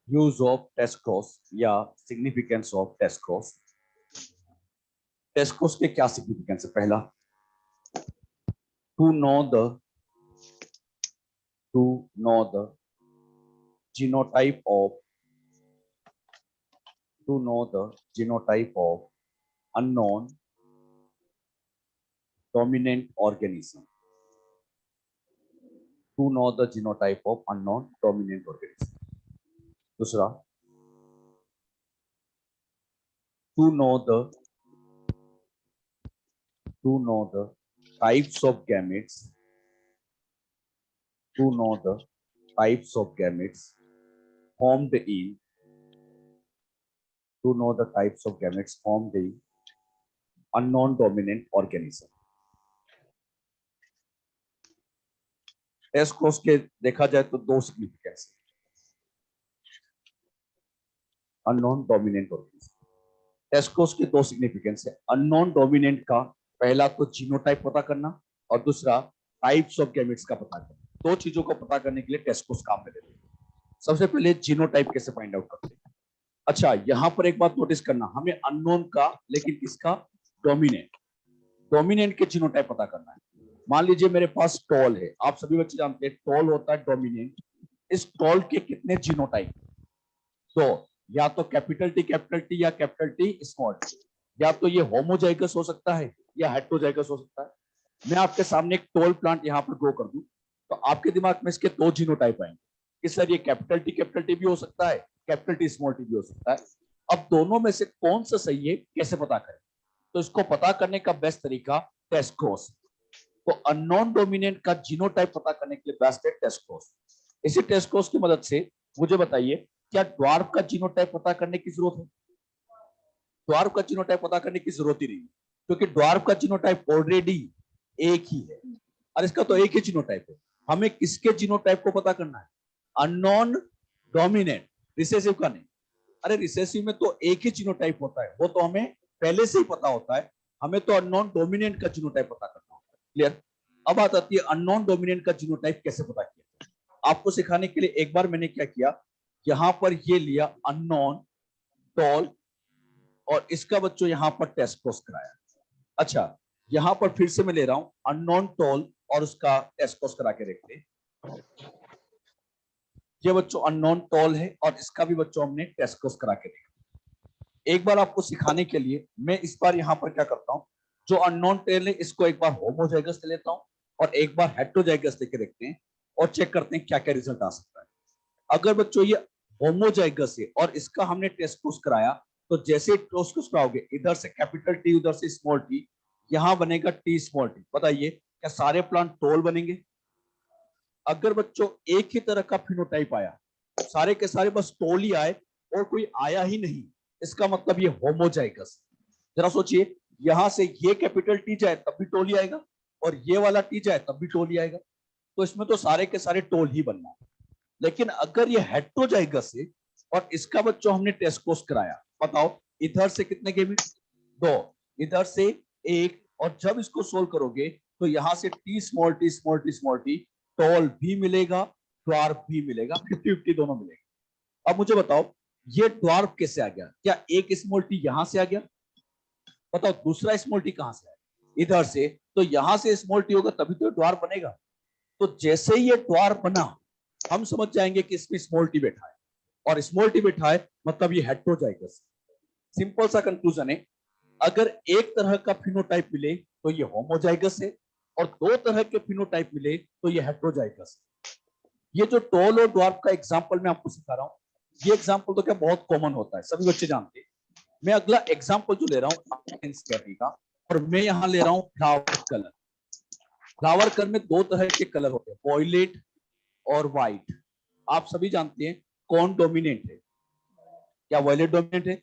Speaker 1: Use of test cross या significance of test cross. Test cross के क्या सिग्निफिकेंस है? पहला, to know the genotype of unknown dominant organism. To know the genotype of unknown dominant organism. दूसरा, to know the types of gametes. To know the types of gametes formed in unknown dominant organism. Test cross के देखा जाए तो दो significance, unknown dominant organism. Test cross के दो सिग्निफिकेंस है। अननोन डोमिनेंट का पहला तो जीनोटाइप पता करना और दूसरा टाइप्स ऑफ गैमेट्स का पता करना। दो चीजों को पता करने के लिए टेस्ट क्रॉस काम में लेते हैं। सबसे पहले जीनोटाइप कैसे फाइंड आउट करते हैं। अच्छा, यहां पर एक बात नोटिस करना, हमें अननोन का, लेकिन किसका, डोमिनेंट के जीनोटाइप पता करना है। मान लीजिए मेरे पास टॉल है, आप सभी बच्चे जानते हैं टॉल होता है डोमिनेंट। इस टॉल के कितने जीनोटाइप? तो या तो कैपिटल टी या कैपिटल टी स्मॉल टी, या तो ये होमोजाइगस हो सकता है या हेटेरोजाइगस हो सकता है। मैं आपके सामने एक टॉल प्लांट यहाँ पर ग्रो कर दूं तो आपके दिमाग में इसके दो जीनोटाइप आएंगे कि सर ये कैपिटल टी भी हो सकता है, कैपिटल टी स्मॉल टी भी हो सकता है। अब दोनों में से कौन सा सही है कैसे पता करें? तो इसको पता करने का बेस्ट तरीका टेस्ट क्रॉस। तो अननोन डोमिनेंट का जीनोटाइप पता करने के लिए बेस्ट है टेस्ट क्रॉस। इसी टेस्ट क्रॉस की मदद से मुझे बताइए, क्या ड्वार्फ का जीनोटाइप पता करने की जरूरत है? ड्वार्फ का जीनोटाइप पता करने की जरूरत ही नहीं, क्योंकि ड्वार्फ का जीनोटाइप ऑलरेडी एक ही है और इसका तो एक ही जीनोटाइप है। हमें किसके जीनोटाइप को पता करना है? अननोन डोमिनेंट, रिसेसिव का नहीं। अरे रिसेसिव में तो एक ही जीनोटाइप होता है, वो तो हमें पहले से ही पता होता है, हमें तो अननोन डोमिनेंट का जीनोटाइप पता करना होता है। क्लियर? अब बात आती है अननोन डोमिनेंट का जीनोटाइप कैसे पता किया। आपको सिखाने के लिए एक बार मैंने क्या किया, यहां पर ये लिया अननोन टॉल और इसका बच्चों यहां पर टेस्ट कोर्स कराया। अच्छा, यहां पर फिर से मैं ले रहा हूं अननोन टॉल और उसका टेस्ट कोर्स करा के देखते हैं। ये बच्चों अननोन टॉल है और इसका भी बच्चों हमने टेस्ट कोर्स करा के देखा। एक बार आपको सिखाने के लिए मैं इस बार यहां पर क्या करता हूं, जो अननोन टेल है इसको एक बार होमोजाइगस ले लेता हूं और एक बार हेटेरोजाइगस लेके देखते हैं और चेक करते हैं क्या क्या रिजल्ट आ सकता है। अगर बच्चों ये होमोजाइगस है और इसका हमने टेस्ट कोर्स कराया, तो जैसे टेस्ट कोर्स कराओगे इधर से कैपिटल टी उधर से स्मॉल टी, यहां बनेगा टी स्मॉल टी। बताइए क्या सारे प्लांट टॉल बनेंगे? अगर बच्चों एक ही तरह का फिनोटाइप आया, सारे के सारे बस टॉल ही आए और कोई आया ही नहीं, इसका मतलब ये होमोजाइगस। जरा सोचिए, यहां से ये कैपिटल टी जाए तब भी टोल ही आएगा और ये वाला टी जाए तब भी टोल ही आएगा, तो इसमें तो सारे के सारे टोल ही बनना है। लेकिन अगर ये हेटेरोजाइगस है और इसका बच्चों हमने टेस्ट कोर्स कराया, बताओ इधर से कितने गेमिट? 2, इधर से 1, और जब इसको सोल्व करोगे तो यहां से T small t small t small T tall भी मिलेगा, ड्वार्फ भी मिलेगा, 50-50 दोनों मिलेगा। अब मुझे बताओ ये ड्वार्फ कैसे आ गया? क्या एक स्मॉल टी यहां से आ गया? बताओ दूसरा स्मॉल टी कहां से आया? इधर से। तो यहां से स्मॉल टी होगा तभी तो ड्वार्फ बनेगा। तो जैसे ही ये ड्वार्फ बना, हम समझ जाएंगे कि इसमें स्मॉल टी बैठा है और स्मॉल टी बैठा है मतलब ये हेटेरोजाइगस। सिंपल सा कंक्लूजन है, अगर एक तरह का फिनोटाइप मिले तो ये होमोजाइगस है और 2 तरह के फिनोटाइप मिले तो ये हेटेरोजाइगस है। ये जो टॉल और ड्वार्फ का एग्जांपल मैं आपको सिखा रहा हूं, ये एग्जांपल तो क्या बहुत कॉमन होता है, सभी बच्चे जानते हैं। मैं अगला एग्जांपल जो ले रहा हूं का, और मैं यहां ले रहा हूं फ्लावर कलर। फ्लावर कलर में 2 तरह के कलर होते हैं, वॉयलेट और व्हाइट। आप सभी जानते हैं कौन डोमिनेंट है? क्या वॉयलेट डोमिनेंट है?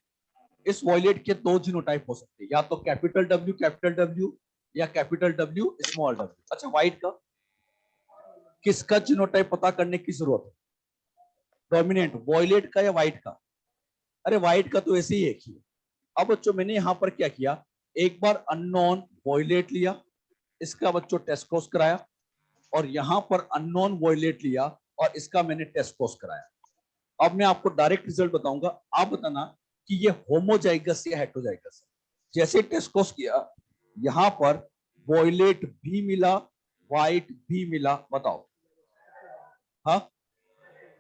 Speaker 1: इस वॉयलेट के 2 जीनोटाइप हो सकते हैं, या तो कैपिटल डब्ल्यू या कैपिटल डब्ल्यू स्मॉल डब्ल्यू। अच्छा, व्हाइट का किसका जीनोटाइप पता करने की जरूरत है? डोमिनेंट वॉयलेट का या व्हाइट का? अरे व्हाइट का तो ऐसे ही एक ही है। अब बच्चों मैंने यहां पर क्या किया, एक बार अननोन वॉयलेट लिया, इसका बच्चों टेस्ट कोर्स कराया, और यहां पर अननोन वॉयलेट लिया और इसका मैंने टेस्ट कोर्स कराया। अब मैं आपको डायरेक्ट रिजल्ट बताऊंगा, आप बताना कि ये होमोजाइगस या हेटेरोजाइगस है। जैसे टेस्ट कोर्स किया, यहां पर वॉयलेट भी मिला, व्हाइट भी मिला। बताओ, हाँ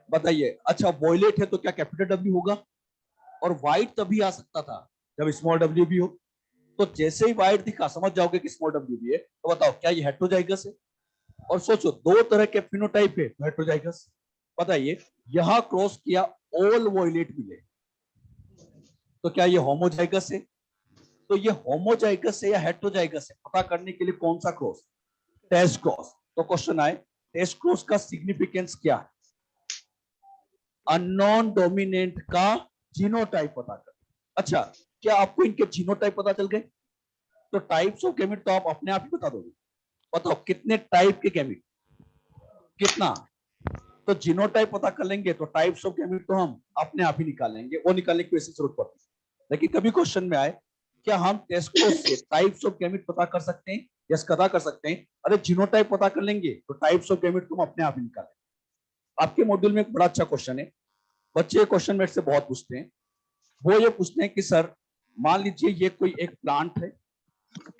Speaker 1: बताइए। अच्छा, वॉयलेट है तो क्या कैपिटल डब्ल्यू होगा? और व्हाइट तभी आ सकता था जब स्मॉल डब्ल्यू भी हो। तो जैसे ही व्हाइट दिखा समझ जाओगे कि स्मॉल डब्ल्यू भी है। तो बताओ क्या ये हेटेरोजाइगस है? और सोचो 2 तरह के फिनोटाइप है तो हेटेरोजाइगस। बताइए, यहां क्रॉस किया ऑल वॉयलेट मिले, तो क्या ये होमोजाइगस है? तो ये होमोजाइगस है या हेटेरोजाइगस है पता करने के लिए कौन सा क्रॉस? Test cross. तो क्वेश्चन आए, टेस्ट क्रॉस का सिग्निफिकेंस क्या है? अननोन डोमिनेंट का जीनोटाइप पता कर। अच्छा, क्या आपको इनके जीनोटाइप पता चल गए? तो टाइप्स ऑफ गैमेट तो आप अपने आप ही बता दोगे। बताओ कितने टाइप के गैमेट? कितना? तो जीनोटाइप पता कर लेंगे तो टाइप्स ऑफ गैमेट तो हम अपने आप ही निकालेंगे, वो निकालने की वैसे जरूरत पड़ती है। लेकिन कभी क्वेश्चन में आए क्या हम टेस्ट कोर्स से टाइप्स ऑफ गैमेट पता कर सकते हैं? यस, पता कर सकते हैं। अरे जीनोटाइप पता कर लेंगे तो टाइप्स ऑफ गैमेट तुम अपने आप ही निकालेंगे। आपके मॉड्यूल में एक बड़ा अच्छा क्वेश्चन है, बच्चे क्वेश्चन मेरे से बहुत पूछते हैं। वो ये पूछते हैं कि सर मान लीजिए ये कोई एक प्लांट है,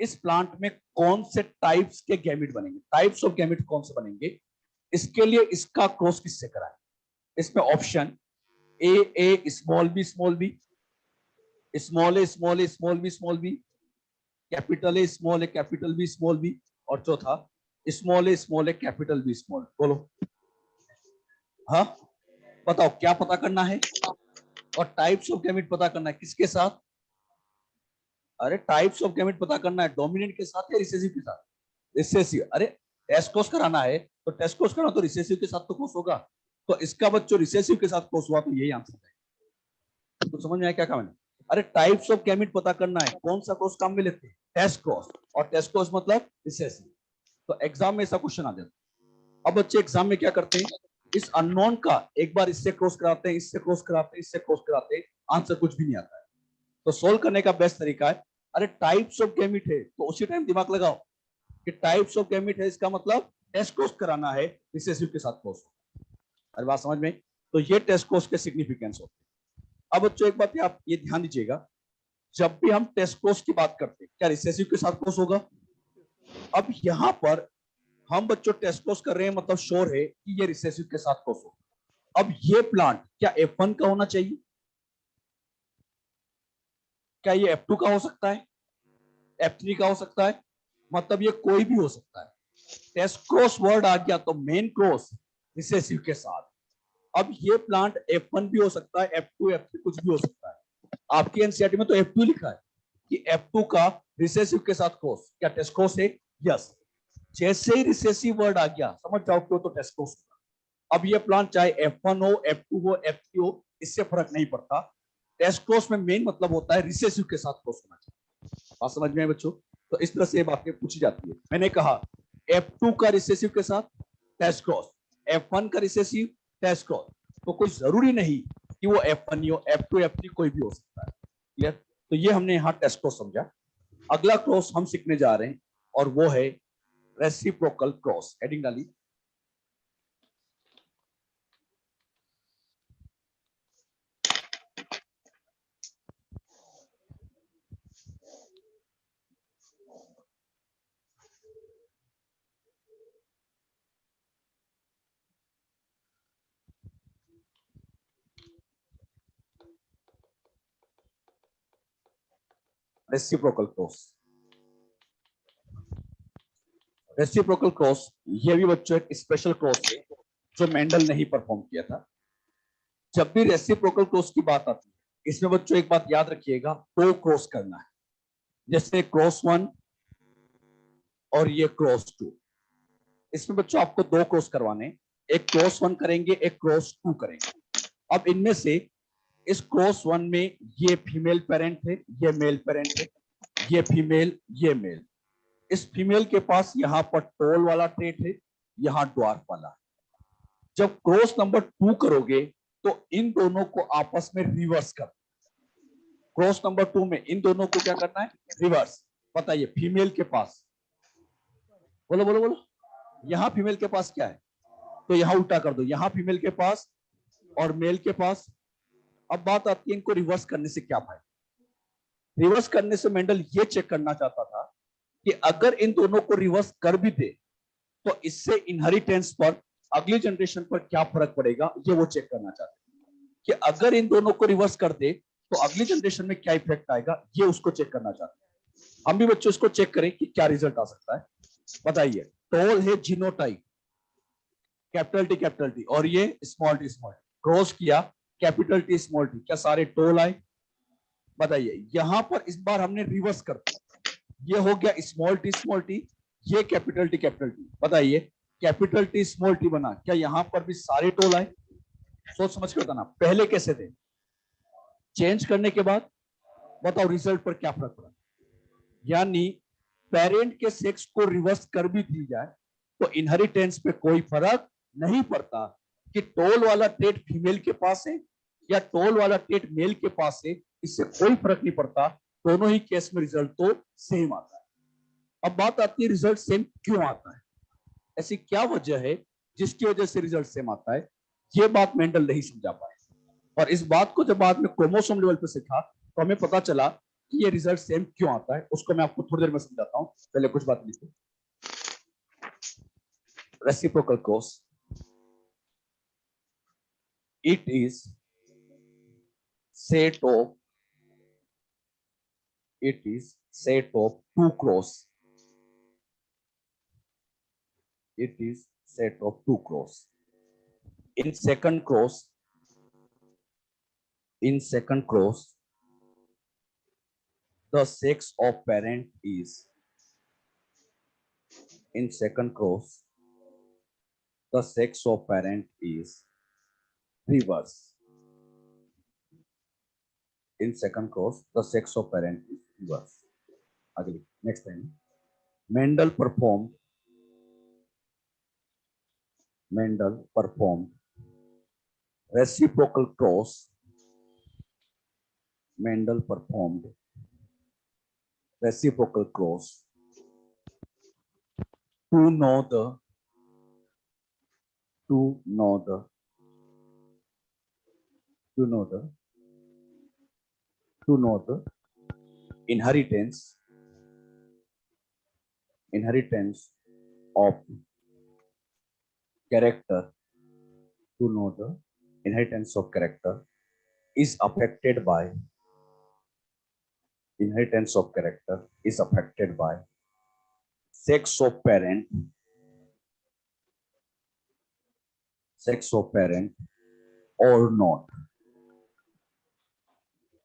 Speaker 1: इस प्लांट में कौन से टाइप्स के गैमेट बनेंगे? टाइप्स ऑफ गैमेट कौन से बनेंगे? इसके लिए इसका क्रॉस किससे कराएं? इसमें option A small b small b, small a small a small b, capital A capital B small b, और चौथा small a capital B small. बोलो, हाँ बताओ क्या पता करना है? और टाइप्स ऑफ गैमेट पता करना है किसके साथ? अरे टाइप्स ऑफ गैमेट पता करना है डोमिनेंट के साथ या रिसेसिव के साथ? रिसेसिव। अरे टेस्ट कोर्स कराना है तो टेस्ट कोर्स कराना तो रिसेसिव के साथ तो कोर्स होगा। तो इसका बच्चों रिसेसिव के साथ कोर्स हुआ तो यही आंसर है। तो समझ में आया क्या कहा मैंने? अरे टाइप्स ऑफ गैमेट पता करना है, कौन सा कोर्स काम में लेते हैं? Test course. और टेस्ट कोर्स मतलब रिसेसिव। तो एग्जाम में ऐसा क्वेश्चन आ जाता है। अब बच्चे एग्जाम में क्या करते हैं, इस अननोन का एक बार इससे क्रॉस कराते हैं, इससे क्रॉस कराते हैं, इससे क्रॉस कराते हैं, आंसर कुछ भी नहीं आता है। तो सोल्व करने का बेस्ट तरीका है अरे टाइप्स ऑफ गैमिट है तो उसी टाइम दिमाग लगाओ कि टाइप्स ऑफ गैमिट है, इसका मतलब टेस्ट क्रॉस कराना है रिसेसिव के साथ क्रॉस। अरे बात समझ में? तो ये टेस्ट क्रॉस के सिग्निफिकेंस होते हैं। अब बच्चों एक बात आप ये ध्यान दीजिएगा, जब भी हम टेस्ट क्रॉस की बात करते हैं क्या रिसेसिव के साथ क्रॉस होगा? अब यहां पर हम बच्चों टेस्ट क्रॉस कर रहे हैं, मतलब श्योर है कि ये रिसेसिव के साथ क्रॉस होगा। अब ये प्लांट क्या F1 का होना चाहिए? क्या ये F2 का हो सकता है? F3 का हो सकता है? मतलब ये कोई भी हो सकता है। टेस्ट क्रॉस वर्ड आ गया तो मेन क्रॉस रिसेसिव के साथ। अब ये प्लांट F1 भी हो सकता है, F2, F3 कुछ भी हो सकता है। आपकी एनसीईआरटी में तो F2 लिखा है कि F2 का रिसेसिव के साथ क्रॉस। क्या टेस्ट क्रॉस है? यस। जैसे ही रिसेसिव वर्ड आ गया समझ जाओ क्यों, तो टेस्ट क्रॉस होगा। अब ये प्लांट चाहे F1 हो, F2 हो, F3 हो, इससे फर्क नहीं पड़ता। टेस्ट क्रॉस में मेन मतलब होता है रिसेसिव के साथ क्रॉस होना चाहिए। बात समझ में आए बच्चों? तो इस तरह से बातें पूछी जाती है। मैंने कहा F2 का रिसेसिव के साथ टेस्ट क्रॉस, F1 का रिसेसिव टेस्ट क्रॉस। तो कोई जरूरी नहीं कि वो F1 ही हो, F2, F3 कोई भी हो सकता है। क्लियर? तो ये हमने यहाँ टेस्ट क्रॉस समझा। अगला क्रॉस हम सीखने जा रहे हैं और वो है रेसिप्रोकल क्रॉस। हेडिंग डाली। रेसिप्रोकल क्रॉस, रेसिप्रोकल क्रॉस ये भी बच्चों एक स्पेशल क्रॉस है जो मेंडल ने ही परफॉर्म किया था। जब भी रेसिप्रोकल क्रॉस की बात आती है इसमें बच्चों एक बात याद रखिएगा, दो क्रॉस करना है। जैसे क्रॉस 1 और ये क्रॉस 2। इसमें बच्चों आपको दो क्रॉस करवाने, एक क्रॉस 1 करेंगे, एक क्रॉस 2 करेंगे। अब इनमें से इस क्रॉस 1 में ये फीमेल पेरेंट है, ये मेल पेरेंट है, ये फीमेल, ये मेल। इस फीमेल के पास यहाँ पर टॉल वाला ट्रेट है, यहाँ ड्वार्फ वाला। जब क्रॉस नंबर 2 करोगे तो इन दोनों को आपस में रिवर्स कर। क्रॉस नंबर 2 में इन दोनों को क्या करना है? रिवर्स। बताइए फीमेल के पास, बोलो बोलो बोलो, यहाँ फीमेल के पास क्या है? तो यहाँ उल्टा कर दो, यहाँ फीमेल के पास और मेल के पास। अब बात आती है इनको रिवर्स करने से क्या फायदा? रिवर्स करने से मेंडल ये चेक करना चाहता था कि अगर इन दोनों को रिवर्स कर भी दे तो इससे इनहेरिटेंस पर, अगली जनरेशन पर क्या फर्क पड़ेगा, ये वो चेक करना चाहते हैं। कि अगर इन दोनों को रिवर्स कर दे तो अगली जनरेशन में क्या इफेक्ट आएगा, ये उसको चेक करना चाहते हैं। हम भी बच्चों इसको चेक करें कि क्या रिजल्ट आ सकता है। बताइए, टॉल है जीनोटाइप, कैपिटल टी, और ये small t small T. Cross किया कैपिटल टी स्मॉल टी, क्या सारे टोल आए? बताइए, यहां पर इस बार हमने रिवर्स कर दिया, ये हो गया स्मॉल टी, ये कैपिटल टी। बताइए कैपिटल टी स्मॉल टी बना, क्या यहां पर भी सारे टोल आए? सोच समझ के बताना, पहले कैसे थे, चेंज करने के बाद बताओ रिजल्ट पर क्या फर्क पड़ा। यानी पेरेंट के सेक्स को रिवर्स कर भी दी जाए तो इनहेरिटेंस पे कोई फर्क नहीं पड़ता कि टोल वाला ट्रेट फीमेल के पास है या टोल वाला ट्रेट मेल के पास है, इससे कोई फर्क नहीं पड़ता। दोनों ही केस में रिजल्ट तो सेम आता है। अब बात आती है रिजल्ट सेम क्यों आता है, ऐसी क्या वजह है जिसकी वजह से रिजल्ट सेम आता है। ये बात मेंडल नहीं समझा पाए और इस बात को जब बाद में क्रोमोसोम लेवल पे सीखा तो हमें पता चला कि ये रिजल्ट सेम क्यों आता है। उसको मैं आपको थोड़ी देर में समझाता हूं, पहले कुछ बात लिखो। Reciprocal cross, it is set of two cross. It is set of two cross. In second cross, the sex of parent is, in second cross the sex of parent is reverse. In second cross the sex of parent is reverse. Agli next time, Mendel performed reciprocal cross. Mendel performed reciprocal cross to know the to know the to know the to know the inheritance of character to know the inheritance of character is affected by inheritance of character is affected by sex of parent or not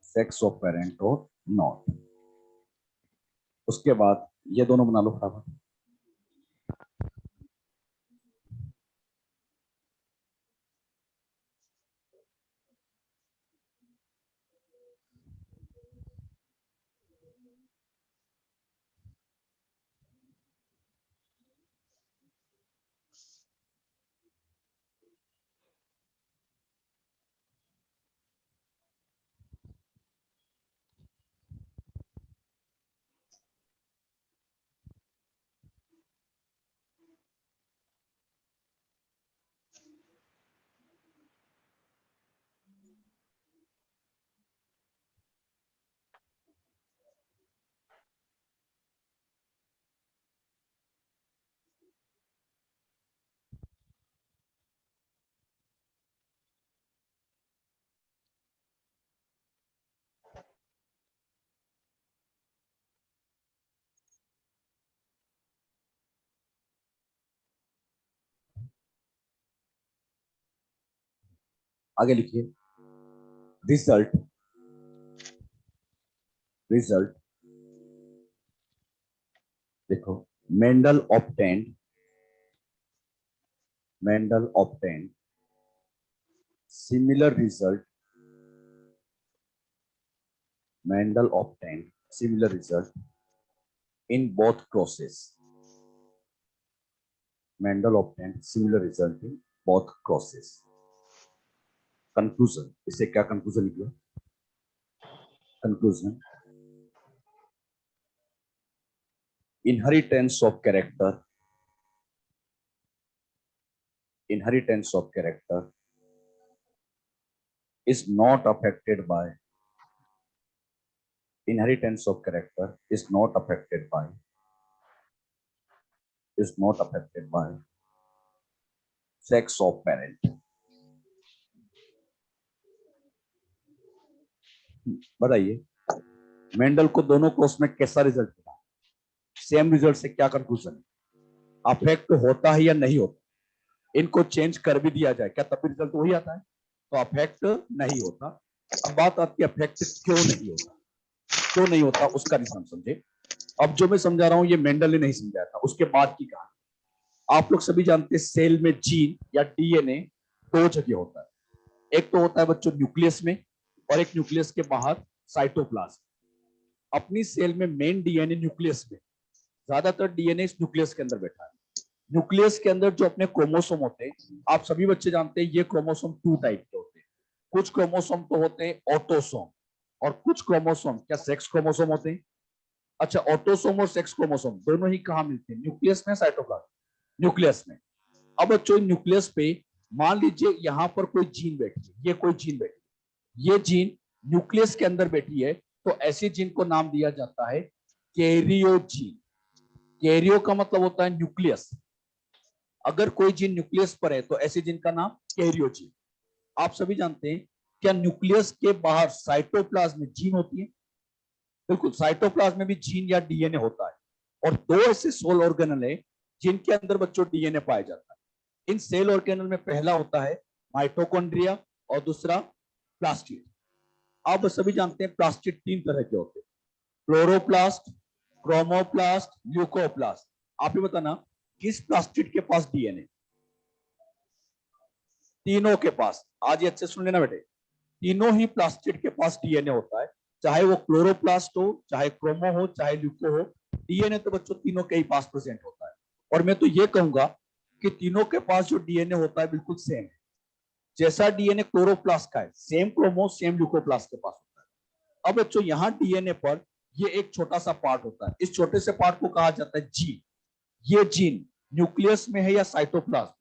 Speaker 1: sex of parent or not। उसके बाद ये दोनों बना लो फटाफट। आगे लिखिए रिजल्ट देखो Mendel obtained similar result Mendel obtained similar result in both crosses conclusion इससे क्या कंक्लूजन निकला? Conclusion inheritance of character is not affected by sex of parent। बताइए मेंडल को दोनों क्रॉस में कैसा रिजल्ट मिला? सेम रिजल्ट से क्या कंक्लूजन है? अफेक्ट होता है या नहीं होता? इनको चेंज कर भी दिया जाए क्या तब भी रिजल्ट वही आता है? तो अफेक्ट नहीं होता। अब बात आती है अफेक्ट क्यों नहीं होता उसका रीजन समझे। अब जो मैं समझा रहा हूं ये मेंडल ने नहीं समझाया था, उसके बाद की कहानी। आप लोग सभी जानते हैं सेल में जीन या डीएनए दो जगह होता है, एक तो होता है बच्चों न्यूक्लियस में और एक न्यूक्लियस के बाहर साइटोप्लाज्म। अपनी सेल में मेन डीएनए न्यूक्लियस में, ज्यादातर डीएनए इस न्यूक्लियस के अंदर बैठा है। न्यूक्लियस के अंदर जो अपने क्रोमोसोम होते हैं, आप सभी बच्चे जानते हैं ये क्रोमोसोम 2 टाइप के होते हैं। कुछ क्रोमोसोम तो होते हैं ऑटोसोम और कुछ क्रोमोसोम क्या सेक्स क्रोमोसोम होते हैं। अच्छा, ऑटोसोम और सेक्स क्रोमोसोम दोनों ही कहां मिलते हैं? न्यूक्लियस में, साइटोप्लाज्म, न्यूक्लियस में। अब बच्चों न्यूक्लियस पे मान लीजिए यहां पर कोई जीन बैठी है, ये कोई जीन बैठी है, ये जीन न्यूक्लियस के अंदर बैठी है, तो ऐसी जीन को नाम दिया जाता है कैरियो जीन। कैरियो का मतलब होता है न्यूक्लियस। अगर कोई जीन न्यूक्लियस पर है तो ऐसे जीन का नाम कैरियो जीन। आप सभी जानते हैं क्या न्यूक्लियस के बाहर साइटोप्लाज्म में जीन होती है? बिल्कुल, साइटोप्लाज्म में भी जीन या डीएनए होता है। और दो ऐसे सेल ऑर्गेनल है जिनके अंदर बच्चों डीएनए पाया जाता है। इन सेल ऑर्गेनल में पहला होता है माइटोकॉन्ड्रिया और दूसरा प्लास्टिड। आप सभी जानते हैं प्लास्टिड 3 तरह के होते हैं, क्लोरोप्लास्ट, क्रोमोप्लास्ट, ल्यूकोप्लास्ट। आप ही बताना किस प्लास्टिड के पास डीएनए? तीनों के पास। आज ये अच्छे सुन लेना बेटे, तीनों ही प्लास्टिड के पास डीएनए होता है, चाहे वो क्लोरोप्लास्ट हो, चाहे क्रोमो हो, चाहे ल्यूको हो। डीएनए तो बच्चों तीनों के ही पास प्रेजेंट होता है। और मैं तो ये कहूंगा कि तीनों के पास जो डीएनए होता है बिल्कुल सेम है। जैसा डीएनए क्लोरोप्लास्ट का है, सेम क्रोमो सेम ल्यूकोप्लास्ट के पास होता है। अब बच्चों यहाँ डीएनए पर ये एक छोटा सा पार्ट होता है, इस छोटे से पार्ट को कहा जाता है जीन। ये जीन न्यूक्लियस में है या साइटोप्लाज्म,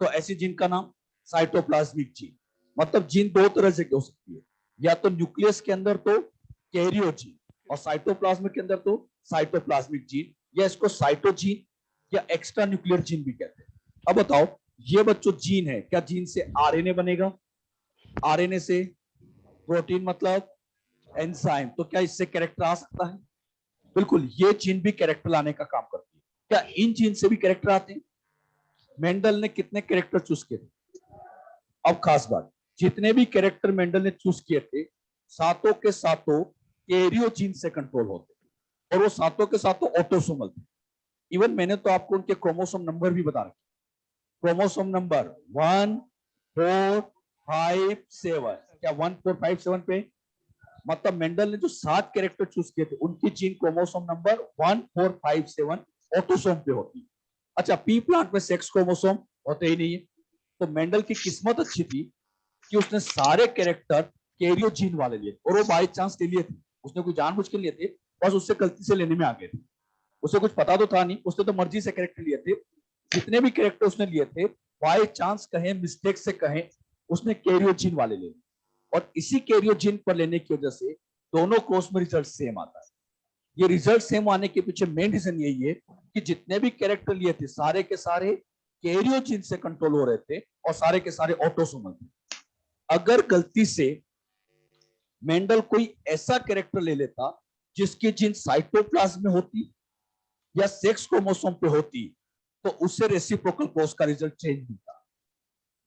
Speaker 1: तो ऐसी जीन का नाम साइटोप्लाज्मिक जीन। मतलब जीन दो तरह से हो सकती है, या तो न्यूक्लियस के अंदर तो कैरियो जीन, और साइटोप्लाज्म के अंदर तो साइटोप्लाज्मिक जीन, या इसको साइटोजीन या एक्स्ट्रा न्यूक्लियर जीन भी कहते हैं। अब बताओ, ये बच्चों जीन है, क्या जीन से आरएनए बनेगा? आरएनए से प्रोटीन मतलब एंजाइम, तो क्या इससे कैरेक्टर आ सकता है? बिल्कुल, ये जीन भी कैरेक्टर लाने का काम करती है। क्या इन जीन से भी कैरेक्टर आते हैं? मेंडल ने कितने कैरेक्टर चूज किए थे? अब खास बात, जितने भी कैरेक्टर मेंडल ने चूज किए थे, सातों के सातों कैरियो जीन से कंट्रोल होते, और वो सातों के सातों ऑटोसोमल थे। इवन मैंने तो आपको उनके क्रोमोसोम नंबर भी बता रखे। क्रोमोसोम नंबर 1 4 5 7, क्या 1 4 5 7 पे? मतलब मेंडल ने जो 7 कैरेक्टर चूज किए थे, उनकी जीन क्रोमोसोम नंबर 1 4 5 7 ऑटोसोम पे होती। अच्छा, पी प्लांट में सेक्स क्रोमोसोम होते ही नहीं है। तो मेंडल की किस्मत अच्छी थी कि उसने सारे कैरेक्टर कैरियो जीन वाले लिए, और वो बाई चांस ले लिए थे, उसने कोई जानबूझ के लिए थे, बस उससे गलती से लेने में आ गए थे। उसे कुछ पता तो था नहीं, उसने तो मर्जी से कैरेक्टर लिए थे। जितने भी कैरेक्टर उसने लिए थे, बाई चांस कहें, मिस्टेक से कहें, उसने कैरियो जीन वाले ले लिए, और इसी कैरियो जीन पर लेने की वजह से दोनों कोर्स में रिजल्ट सेम आता है। ये रिजल्ट सेम आने के पीछे मेन रीजन यही है कि जितने भी कैरेक्टर लिए थे, सारे के सारे कैरियो जीन से कंट्रोल हो रहे थे, और सारे के सारे ऑटोसोमल थे। अगर गलती से मेंडल कोई ऐसा कैरेक्टर ले लेता जिसकी जीन साइटोप्लाज्म में होती या सेक्स क्रोमोसोम पे होती, तो उससे रेसिप्रोकल क्रॉस का रिजल्ट चेंज मिलता।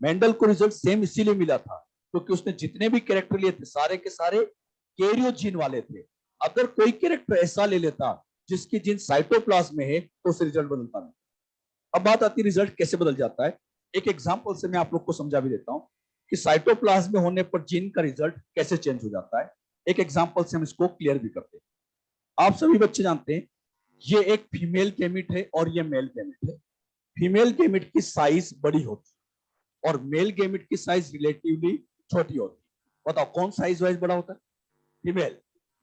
Speaker 1: मेंडल को रिजल्ट सेम इसीलिए मिला था क्योंकि उसने जितने भी कैरेक्टर लिए थे, सारे के सारे कैरियो जीन वाले थे। अगर कोई कैरेक्टर ऐसा ले लेता जिसकी जीन साइटोप्लाज्म में है, तो उससे रिजल्ट बदलता नहीं। अब बात आती है रिजल्ट कैसे बदल जाता है। एक एग्जांपल से मैं आप लोग को समझा भी देता हूं कि साइटोप्लाज्म में होने पर जीन का रिजल्ट कैसे चेंज हो जाता है। एक एग्जांपल से हम इसको क्लियर भी करते हैं। आप सभी बच्चे जानते हैं, ये एक फीमेल गैमेट है और ये मेल गैमेट है। फीमेल गैमेट की साइज बड़ी होती है और मेल गैमेट की साइज रिलेटिवली छोटी होती है। बताओ कौन साइज वाइज बड़ा होता है? फीमेल।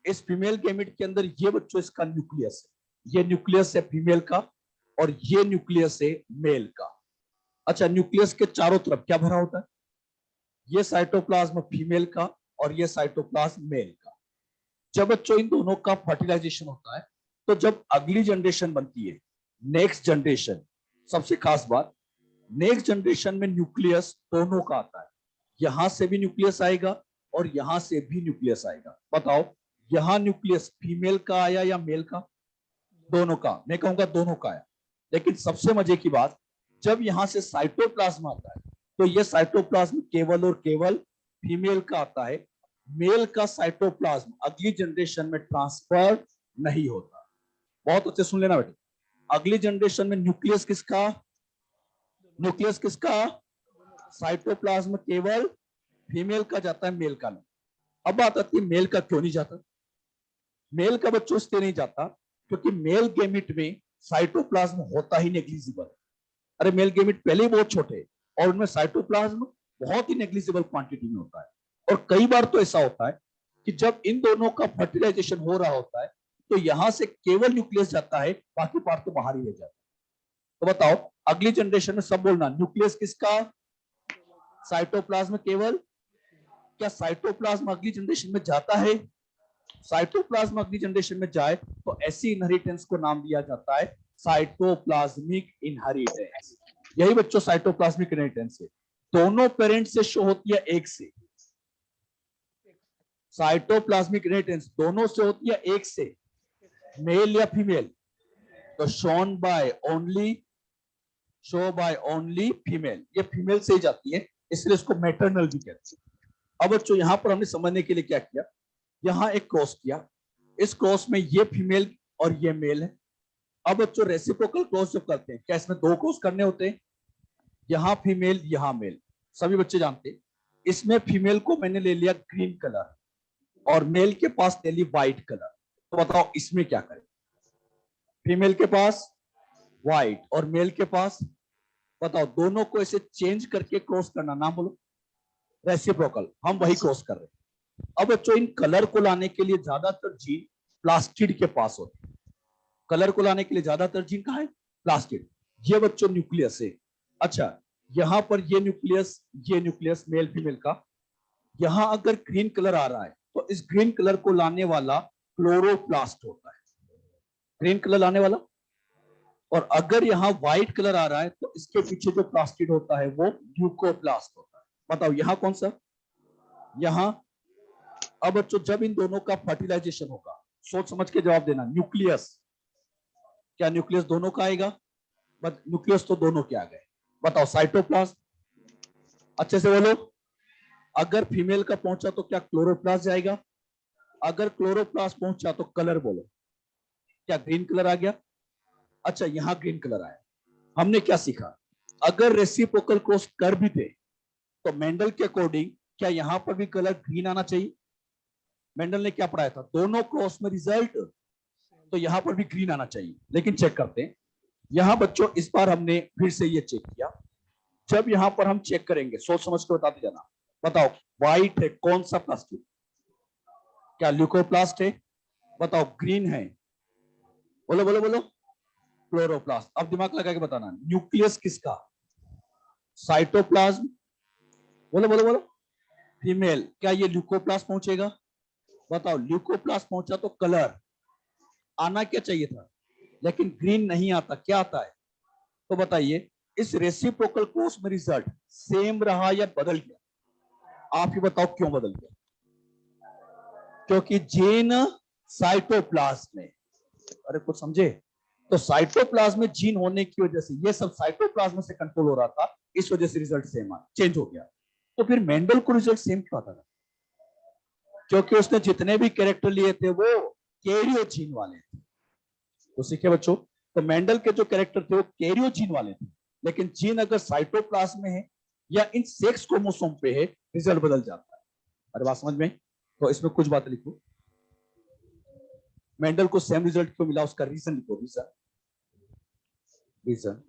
Speaker 1: इस फीमेल गैमेट के अंदर ये बच्चों इसका न्यूक्लियस है, ये न्यूक्लियस है फीमेल का, और ये न्यूक्लियस है मेल का। अच्छा, न्यूक्लियस के चारों तरफ क्या भरा होता है? ये साइटोप्लाज्म फीमेल का और ये साइटोप्लाज्म मेल का। जब बच्चों इन दोनों का फर्टिलाइजेशन होता है, तो जब अगली जनरेशन बनती है, नेक्स्ट जनरेशन, सबसे खास बात, नेक्स्ट जनरेशन में न्यूक्लियस दोनों का आता है। यहां से भी न्यूक्लियस आएगा और यहां से भी न्यूक्लियस आएगा। बताओ, यहां न्यूक्लियस फीमेल का आया या मेल का? दोनों का। मैं कहूंगा दोनों का आया। लेकिन सबसे मजे की बात, जब यहां से साइटोप्लाज्म आता है, तो यह साइटोप्लाज्म केवल और केवल फीमेल का आता है। मेल का साइटोप्लाज्म अगली जनरेशन में ट्रांसफर नहीं होता। बहुत अच्छे सुन लेना बेटे, अगली जनरेशन में न्यूक्लियस किसका? न्यूक्लियस किसका? साइटोप्लाज्म केवल फीमेल का जाता है, मेल का नहीं। अब बात आती है मेल का क्यों नहीं जाता। मेल का बच्चों इसलिए नहीं जाता क्योंकि मेल गैमेट में साइटोप्लाज्म होता ही नेग्लिजिबल। अरे मेल गैमेट पहले ही बहुत छोटे और उनमें साइटोप्लाज्म बहुत ही नेग्लिजिबल क्वांटिटी में होता है। और कई बार तो ऐसा होता है कि जब इन दोनों का फर्टिलाइजेशन हो रहा होता है, तो यहां से केवल न्यूक्लियस जाता है, बाकी पार्ट तो बाहर ही रह जाता है। तो बताओ, अगली जनरेशन में सब बोलना, न्यूक्लियस किसका? साइटोप्लाज्म केवल। क्या साइटोप्लाज्म अगली जनरेशन में जाता है? साइटोप्लाज्म अगली जनरेशन में जाए तो ऐसी इनहेरिटेंस को नाम दिया जाता है साइटोप्लाज्मिक इनहेरिटेंस। यही बच्चों साइटोप्लाज्मिक इनहेरिटेंस है। दोनों पेरेंट से शो होती है एक से। साइटोप्लाज्मिक इनहेरिटेंस दोनों से होती है एक से, मेल या फीमेल, तो shown by only, show by only female. ये फीमेल से ही जाती है, इसलिए इसको मैटरनल भी कहते हैं। अब बच्चों यहां पर हमने समझने के लिए क्या किया, यहां एक क्रॉस किया, इस क्रॉस में ये फीमेल और ये मेल है। अब बच्चों रेसिप्रोकल क्रॉस जब करते हैं, क्या इसमें दो क्रॉस करने होते हैं? यहां फीमेल यहां मेल, सभी बच्चे जानते हैं। इसमें फीमेल को मैंने ले लिया ग्रीन कलर और मेल के पास ले ली व्हाइट कलर। तो बताओ इसमें क्या करें? फीमेल के पास व्हाइट और मेल के पास, बताओ दोनों को ऐसे चेंज करके क्रॉस करना, नाम बोलो। रेसिप्रोकल। हम वही क्रॉस कर रहे हैं। अब बच्चों इन कलर को लाने के लिए ज्यादातर जीन प्लास्टिड के पास होती है। कलर को लाने के लिए ज्यादातर जीन कहाँ है? प्लास्टिड। ये बच्चों न्यूक्लियस है। अच्छा, यहां पर ये न्यूक्लियस मेल फीमेल का, यहां अगर ग्रीन कलर आ रहा है तो इस ग्रीन कलर को लाने वाला क्लोरोप्लास्ट होता है, ग्रीन कलर लाने वाला। और अगर यहाँ व्हाइट कलर आ रहा है तो इसके पीछे जो प्लास्टिड होता है वो ल्यूकोप्लास्ट होता है। बताओ यहाँ कौन सा? यहाँ। अब बच्चों जब इन दोनों का फर्टिलाइजेशन होगा, सोच समझ के जवाब देना। न्यूक्लियस, क्या न्यूक्लियस दोनों का आएगा? बट न्यूक्लियस तो दोनों के आ गए। बताओ साइटोप्लाज्म, अच्छे से बोलो। अगर फीमेल का पहुंचा तो क्या क्लोरोप्लास्ट जाएगा? अगर क्लोरोप्लास्ट पहुंचा तो कलर बोलो, क्या ग्रीन कलर आ गया? अच्छा, यहां ग्रीन कलर आया। हमने क्या सीखा? अगर रेसिप्रोकल क्रॉस कर भी दे तो मेंडल के अकॉर्डिंग क्या यहां पर भी कलर ग्रीन आना चाहिए? मेंडल ने क्या पढ़ाया था? दोनों क्रॉस में रिजल्ट, तो यहां पर भी ग्रीन आना चाहिए। लेकिन चेक करते हैं यहां बच्चों, इस बार हमने फिर से ये चेक किया। जब यहां पर हम चेक करेंगे, सोच समझ के बताते जाना। बताओ व्हाइट है, कौन सा प्लास्टिक? क्या ल्यूकोप्लास्ट है? बताओ ग्रीन है, बोलो बोलो बोलो। क्लोरोप्लास्ट। अब दिमाग लगा के बताना, न्यूक्लियस किसका? साइटोप्लाज्म, बोलो बोलो बोलो। फीमेल, क्या ये ल्यूकोप्लास्ट पहुंचेगा? बताओ ल्यूकोप्लास्ट पहुंचा तो कलर आना क्या चाहिए था, लेकिन ग्रीन नहीं आता, क्या आता है? तो बताइए इस रेसिप्रोकल क्रॉस में रिजल्ट सेम रहा या बदल गया? आप ही बताओ क्यों बदल गया? क्योंकि जीन साइटोप्लाज्म में, अरे कुछ समझे? तो साइटोप्लाज्म में जीन होने की वजह से ये सब साइटोप्लाज्म से कंट्रोल हो रहा था, इस वजह से रिजल्ट सेम आ चेंज हो गया। तो फिर मेंडल को रिजल्ट सेम क्यों आता था? क्योंकि उसने जितने भी कैरेक्टर लिए थे वो कैरियो जीन वाले थे। तो सीखे बच्चों, तो मेंडल के जो कैरेक्टर थे वो कैरियो जीन वाले थे। लेकिन जीन अगर साइटोप्लाज्म में है या इन सेक्स क्रोमोसोम पे है, रिजल्ट बदल जाता है। अरे बात समझ में? तो इसमें कुछ बात लिखो। मेंडल को सेम रिजल्ट क्यों मिला, उसका रीजन लिखो। रीजन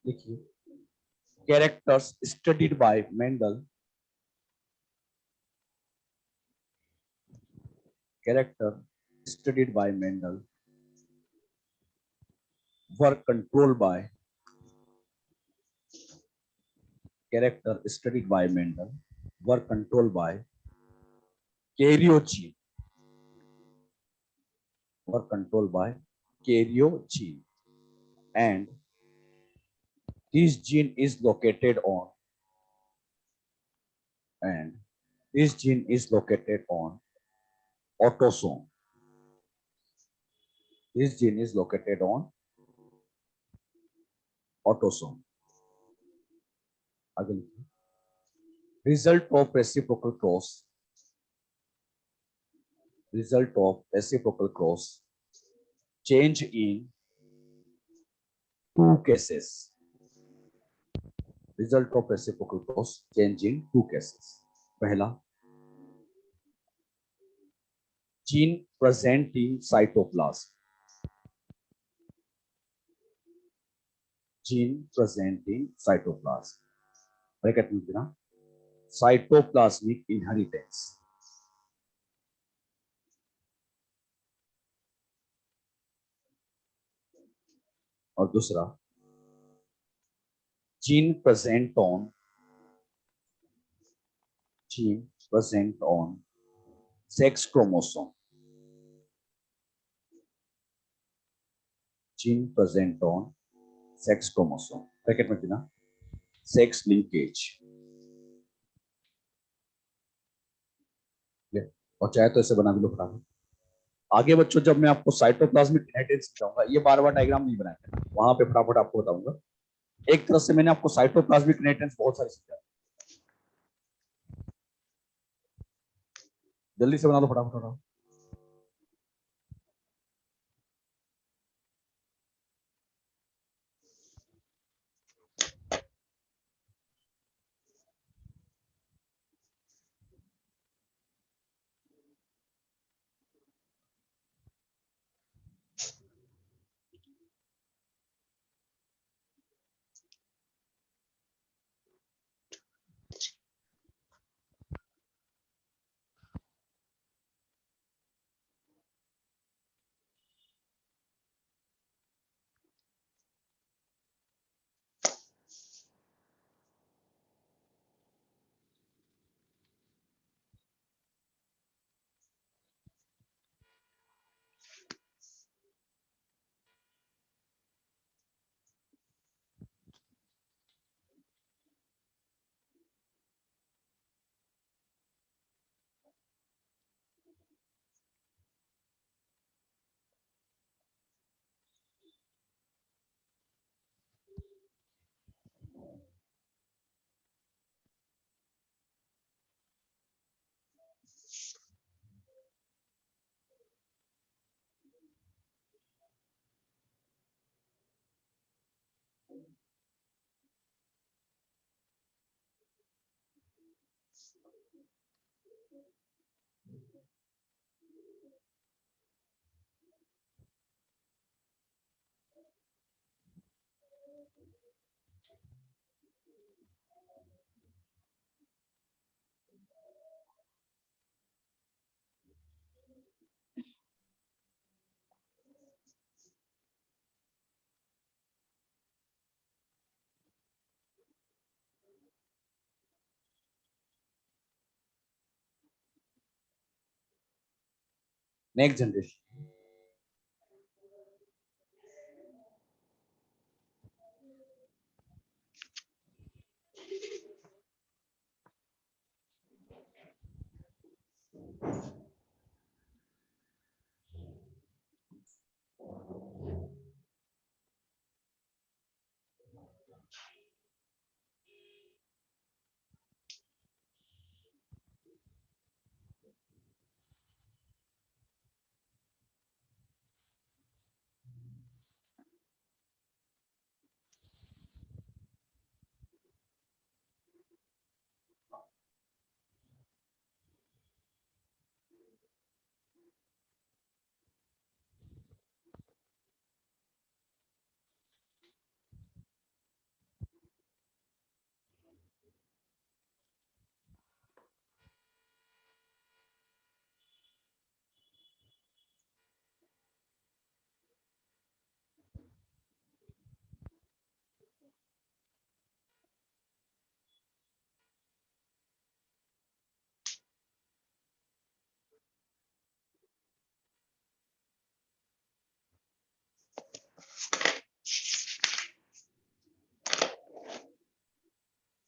Speaker 1: देखिए, characters studied by Mendel, character studied by Mendel were controlled by, character studied by Mendel were controlled by carrier gene, were controlled by carrier gene, and this gene is located on, and this gene is located on autosome. This gene is located on autosome. Again, result of reciprocal cross. Result of reciprocal cross. Change in two cases. Result of reciprocal cross. Change in two cases. पहला, gene present in cytoplasm. Gene present in cytoplasm. Bracket में देना, cytoplasmic inheritance. और दूसरा, gene present on sex chromosome. Gene present on sex chromosome. Bracket में देना, sex linkage. और चाहे तो ऐसे बना भी लो फटाफट। आगे बच्चों जब मैं आपको साइटोप्लाज्मिक इनहेरिटेंस सिखाऊंगा, ये बार बार डायग्राम नहीं बनाया, वहां पे फटाफट आपको बताऊंगा। एक तरह से मैंने आपको साइटोप्लाज्मिक इनहेरिटेंस बहुत सारे सिखाया, जल्दी से बना लो फटाफट फटाफट। Next generation.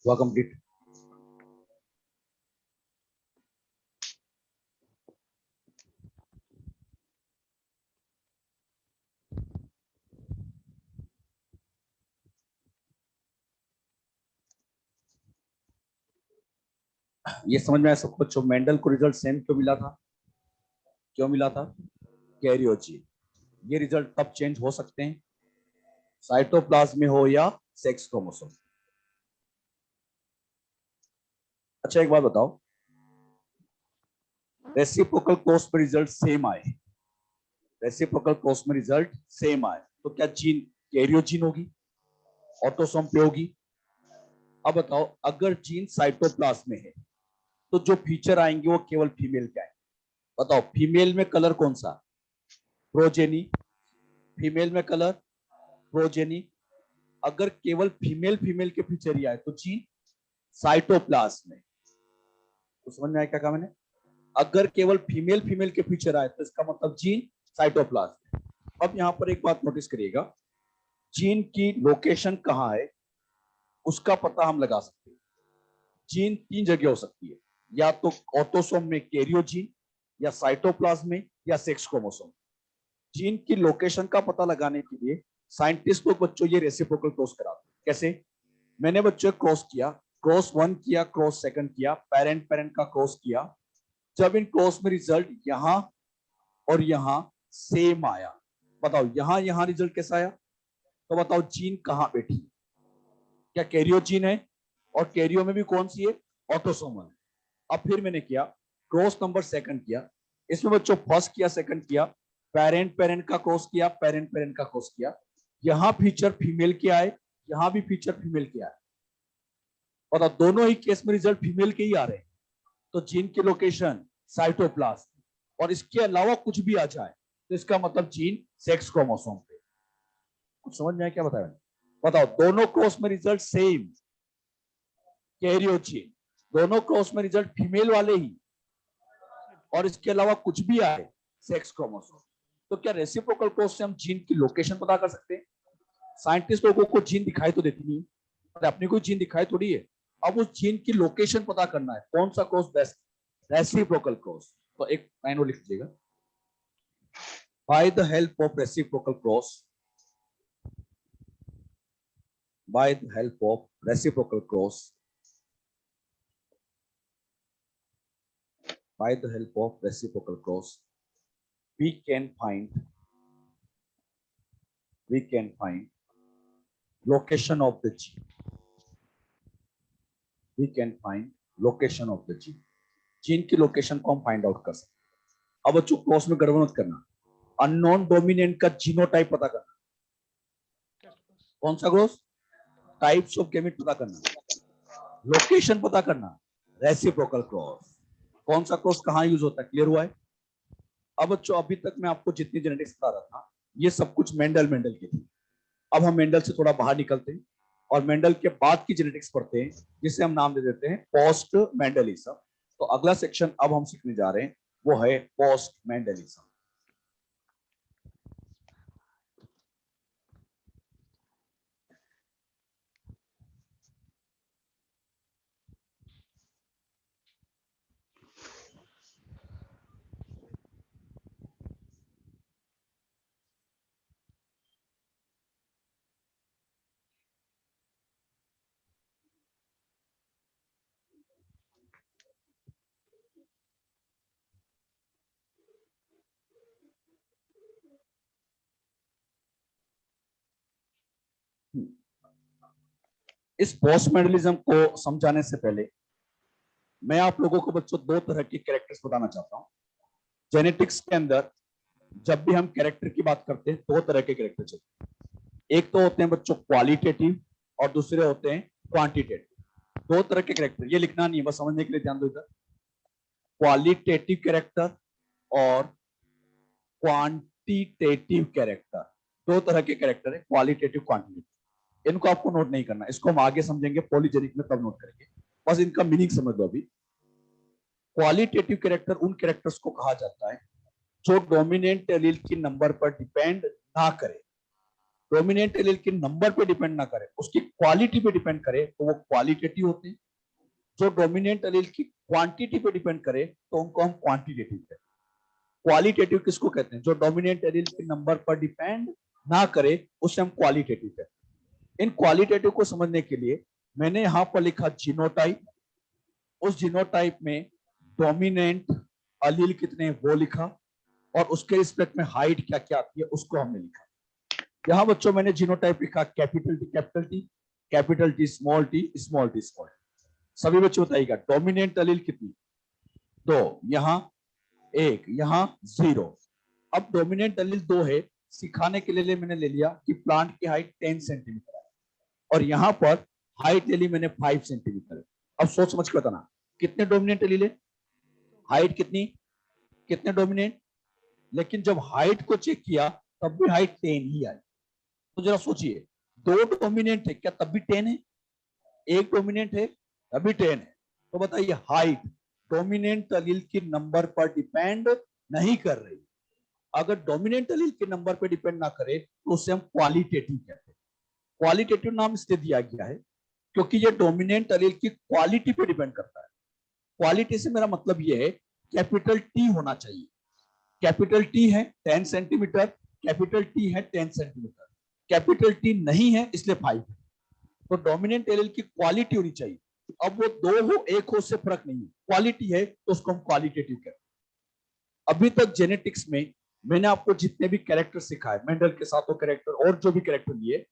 Speaker 1: हुआ कंप्लीट। ये समझ में आया सबको? जो मेंडल को रिजल्ट सेम क्यों मिला था? क्यों मिला था? कैरियोजी। ये रिजल्ट तब चेंज हो सकते हैं साइटोप्लाज्म में हो या सेक्स क्रोमोसोम। अच्छा एक बात बताओ, रेसिप्रोकल क्रॉस में रिजल्ट सेम आए, रेसिप्रोकल क्रॉस में रिजल्ट सेम आए, तो क्या जीन कैरियोजीन होगी, ऑटोसोम पे होगी? अब बताओ, अगर जीन साइटोप्लाज्म में है तो जो फीचर आएंगे वो केवल फीमेल के आएंगे। बताओ, फीमेल में कलर कौन सा? प्रोजेनी। फीमेल में कलर प्रोजेनी। अगर केवल फीमेल फीमेल के फीचर ही आए तो जीन साइटोप्लाज्म में। तो समझ में आया क्या कहा मैंने? अगर केवल फीमेल फीमेल के फीचर आए तो इसका मतलब जीन साइटोप्लाज्म। अब यहां पर एक बात नोटिस करिएगा, जीन की लोकेशन कहां है उसका पता हम लगा सकते हैं। जीन तीन जगह हो सकती है, या तो ऑटोसोम में कैरियोजीन, या साइटोप्लाज्म में, या सेक्स क्रोमोसोम। जीन की लोकेशन का पता लगाने के लिए साइंटिस्ट लोग बच्चों ये रेसिप्रोकल क्रॉस कराते हैं। कैसे? मैंने बच्चों क्रॉस किया, क्रॉस 1 किया, क्रॉस 2 किया, पेरेंट पेरेंट का क्रॉस किया। जब इन क्रॉस में रिजल्ट यहां और यहां सेम आया, बताओ यहां यहां रिजल्ट कैसा आया? तो बताओ जीन कहां बैठी? क्या कैरियो जीन है? और कैरियो में भी कौन सी है? ऑटोसोमल। अब फिर मैंने किया क्रॉस नंबर 2 किया, इसमें बच्चों फर्स्ट किया, सेकंड किया, पेरेंट पेरेंट का क्रॉस किया, पेरेंट पेरेंट का क्रॉस किया। यहां फीचर फीमेल के आए, यहां भी फीचर फीमेल के आए। और दोनों ही केस में रिजल्ट फीमेल के ही आ रहे हैं। तो जीन की लोकेशन साइटोप्लाज्म, और इसके अलावा कुछ भी आ जाए तो इसका मतलब जीन सेक्स क्रोमोसोम पे। कुछ समझ में आया क्या बताया? बताओ, दोनों क्रॉस में रिजल्ट सेम, कैरियो जीन, दोनों क्रॉस में रिजल्ट फीमेल वाले ही, और इसके अलावा कुछ भी आए सेक्स क्रोमोसोम। तो क्या रेसिप्रोकल क्रॉस से हम जीन की लोकेशन पता कर सकते हैं? साइंटिस्ट लोगों को जीन दिखाई तो देती नहीं, और अपनी कोई जीन दिखाई थोड़ी है। अब उस जीन की लोकेशन पता करना है, कौन सा क्रॉस बेस्ट? Reciprocal cross. तो एक लाइन और लिख लीजिएगा, by the help of reciprocal cross, by the help of reciprocal cross, by the help of reciprocal cross, we can find location of the gene. We can find location of the gene. Gene की लोकेशन को हम फाइंड आउट कर सकते हैं। अब बच्चों क्रॉस में गड़बड़ मत करना, अननोन डोमिनेंट का जीनोटाइप पता करना। कौन सा क्रॉस? टाइप्स ऑफ गैमेट पता करना, लोकेशन पता करना, रेसिप्रोकल क्रॉस। कौन सा क्रॉस कहां यूज होता है, क्लियर हुआ है? अब बच्चों अभी तक मैं आपको जितनी जेनेटिक्स बता रहा था ये सब कुछ मेंडल की थी। अब हम मेंडल से थोड़ा बाहर निकलते हैं और मेंडल के बाद की जेनेटिक्स पढ़ते हैं, जिसे हम नाम दे देते हैं पोस्ट मेंडलिज्म। तो अगला सेक्शन अब हम सीखने जा रहे हैं वो है पोस्ट मेंडलिज्म। इस पोस्ट मेंडलिज्म को समझाने से पहले मैं आप लोगों को बच्चों दो तरह के कैरेक्टर्स बताना चाहता हूं। जेनेटिक्स के अंदर जब भी हम कैरेक्टर की बात करते हैं दो तरह के कैरेक्टर चलते हैं। एक तो होते हैं बच्चों क्वालिटेटिव और दूसरे होते हैं क्वांटिटेटिव। दो तरह के कैरेक्टर, ये लिखना नहीं है, बस समझने के लिए ध्यान दो इधर। क्वालिटेटिव कैरेक्टर और क्वांटिटेटिव कैरेक्टर, दो तरह के कैरेक्टर है, क्वालिटेटिव क्वांटिटेटिव। इनको आपको नोट नहीं करना, इसको हम आगे समझेंगे पॉलीजेनिक में, तब नोट करेंगे। बस इनका मीनिंग समझ लो अभी। क्वालिटेटिव कैरेक्टर उन कैरेक्टर्स को कहा जाता है जो डोमिनेंट एलील की नंबर पर डिपेंड ना करे। डोमिनेंट एलील के नंबर पे डिपेंड ना करे, उसकी क्वालिटी पे डिपेंड करे, तो वो क्वालिटेटिव होते हैं। जो डोमिनेंट एलील की क्वांटिटी पे डिपेंड करे तो उनको हम क्वांटिटेटिव कहते हैं। क्वालिटेटिव किसको कहते हैं? जो डोमिनेंट एलील के नंबर पर डिपेंड ना करे उसे हम क्वालिटेटिव कहते हैं। इन क्वालिटेटिव को समझने के लिए मैंने यहां पर लिखा जीनोटाइप। उस जीनोटाइप में डोमिनेंट अलील कितने वो लिखा और उसके रिस्पेक्ट में हाइट क्या क्या आती है उसको हमने लिखा। यहां बच्चों मैंने जीनोटाइप लिखा capital T capital T, capital T small t small t small T. सभी बच्चों बताइएगा डोमिनेंट अलील कितनी? दो, यहां एक, यहां जीरो। अब डोमिनेंट अलील दो है, सिखाने के लिए मैंने ले लिया कि प्लांट की हाइट 10 सेंटीमीटर है और यहां पर हाइट ले ली मैंने 5 सेंटीमीटर। अब सोच समझ के बताना कितने डोमिनेंट अलील है, हाइट कितनी, कितने डोमिनेंट। लेकिन जब हाइट को चेक किया तब भी हाइट 10 ही आई। तो जरा सोचिए, दो डोमिनेंट है क्या तब भी 10 है, एक डोमिनेंट है तभी 10 है। तो बताइए हाइट डोमिनेंट अलील के नंबर पर डिपेंड नहीं कर रही। अगर डोमिनेंट अलील के नंबर पर डिपेंड ना करे तो उसे हम क्वालिटेटिव कहते हैं। क्वालिटेटिव नाम इसलिए दिया गया है क्योंकि ये डोमिनेंट अलील की क्वालिटी पे डिपेंड करता है। क्वालिटी से मेरा मतलब ये है कैपिटल टी होना चाहिए। कैपिटल टी है 10 सेंटीमीटर, कैपिटल टी है 10 सेंटीमीटर, कैपिटल टी नहीं है इसलिए 5 है। तो डोमिनेंट एलील की क्वालिटी होनी चाहिए। अब वो दो हो एक हो उससे फर्क नहीं है, क्वालिटी है तो उसको हम क्वालिटेटिव कहते हैं। अभी तक जेनेटिक्स में मैंने आपको जितने भी कैरेक्टर सिखाए, मेंडल के साथों कैरेक्टर और जो भी कैरेक्टर लिए,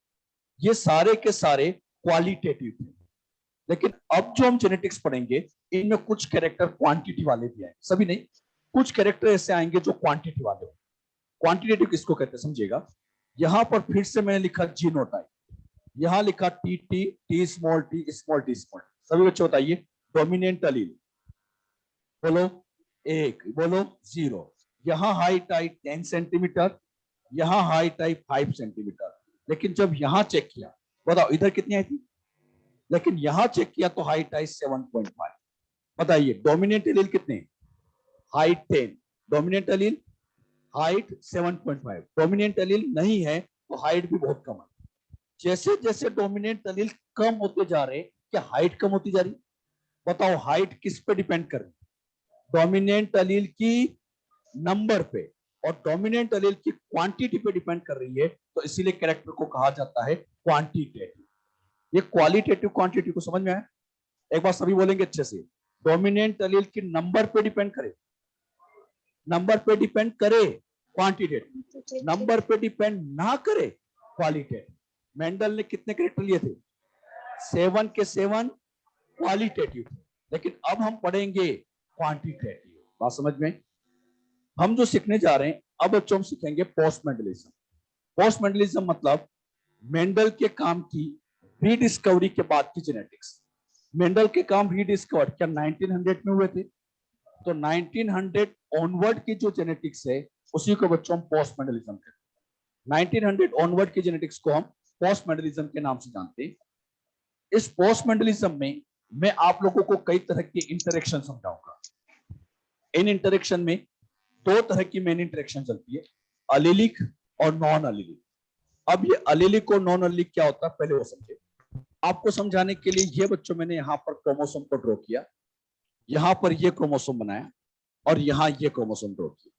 Speaker 1: ये सारे के सारे क्वालिटेटिव थे। लेकिन अब जो हम जेनेटिक्स पढ़ेंगे इनमें कुछ कैरेक्टर क्वांटिटी वाले भी आएंगे, सभी नहीं, कुछ कैरेक्टर ऐसे आएंगे जो क्वांटिटी वाले हो। क्वांटिटेटिव किसको कहते हैं समझिएगा। यहां पर फिर से मैंने लिखा जीनोटाइप, यहां लिखा T T T small t small t small. सभी बच्चे बताइए डोमिनेंट अलील बोलो एक, बोलो जीरो। यहां हाइट आई 10 सेंटीमीटर, यहां हाइट आई 5 सेंटीमीटर। लेकिन जब यहां चेक किया, बताओ इधर कितनी आई थी, लेकिन यहां चेक किया तो हाइट आई 7.5। बताइए डोमिनेंट एलील कितने? Height 10, dominant allele height 7.5। Dominant allele नहीं है तो हाइट भी बहुत कम है। जैसे जैसे डोमिनेंट एलील कम होते जा रहे, क्या हाइट कम होती जा रही? बताओ हाइट किस पे डिपेंड कर रही? डोमिनेंट एलील की नंबर पे और डोमिनेंट एलील की क्वांटिटी पे डिपेंड कर रही है। तो इसीलिए कैरेक्टर को कहा जाता है क्वांटिटेटिव। ये क्वालिटेटिव क्वांटिटी को समझ में आया? एक बार सभी बोलेंगे अच्छे से, डोमिनेंट एलील की नंबर पे डिपेंड करे, नंबर पे डिपेंड करे क्वांटिटेटिव, नंबर पे डिपेंड ना करे क्वालिटेटिव। मेंडल ने कितने कैरेक्टर लिए थे? 7 के 7 क्वालिटेटिव थे। लेकिन अब हम पढ़ेंगे क्वांटिटेटिव। बात समझ में? हम जो सीखने जा रहे हैं अब बच्चों हम सीखेंगे पोस्ट मेंडलिज्म। पोस्ट मेंडलिज्म मतलब मेंडल के काम की रीडिस्कवरी के बाद की जेनेटिक्स। मेंडल के काम रीडिस्कवर क्या 1900 में हुए थे, तो 1900 ऑनवर्ड की जो जेनेटिक्स है उसी को बच्चों हम पोस्ट मेंडलिज्म कहते हैं। 1900 ऑनवर्ड की जेनेटिक्स को हम पोस्ट मेंडलिज्म के नाम से जानते हैं। इस पोस्ट मेंडलिज्म में मैं आप लोगों को कई तरह के इंटरेक्शन समझाऊंगा। इन इंटरेक्शन में दो तरह की मेन इंटरेक्शन चलती है, अलीलिक और नॉन अलीलिक। अब ये अलीलिक और नॉन अलीलिक क्या होता है पहले वो समझे। आपको समझाने के लिए ये बच्चों मैंने यहाँ पर क्रोमोसोम को ड्रॉ किया, यहाँ पर ये क्रोमोसोम बनाया और यहाँ ये क्रोमोसोम ड्रॉ किया।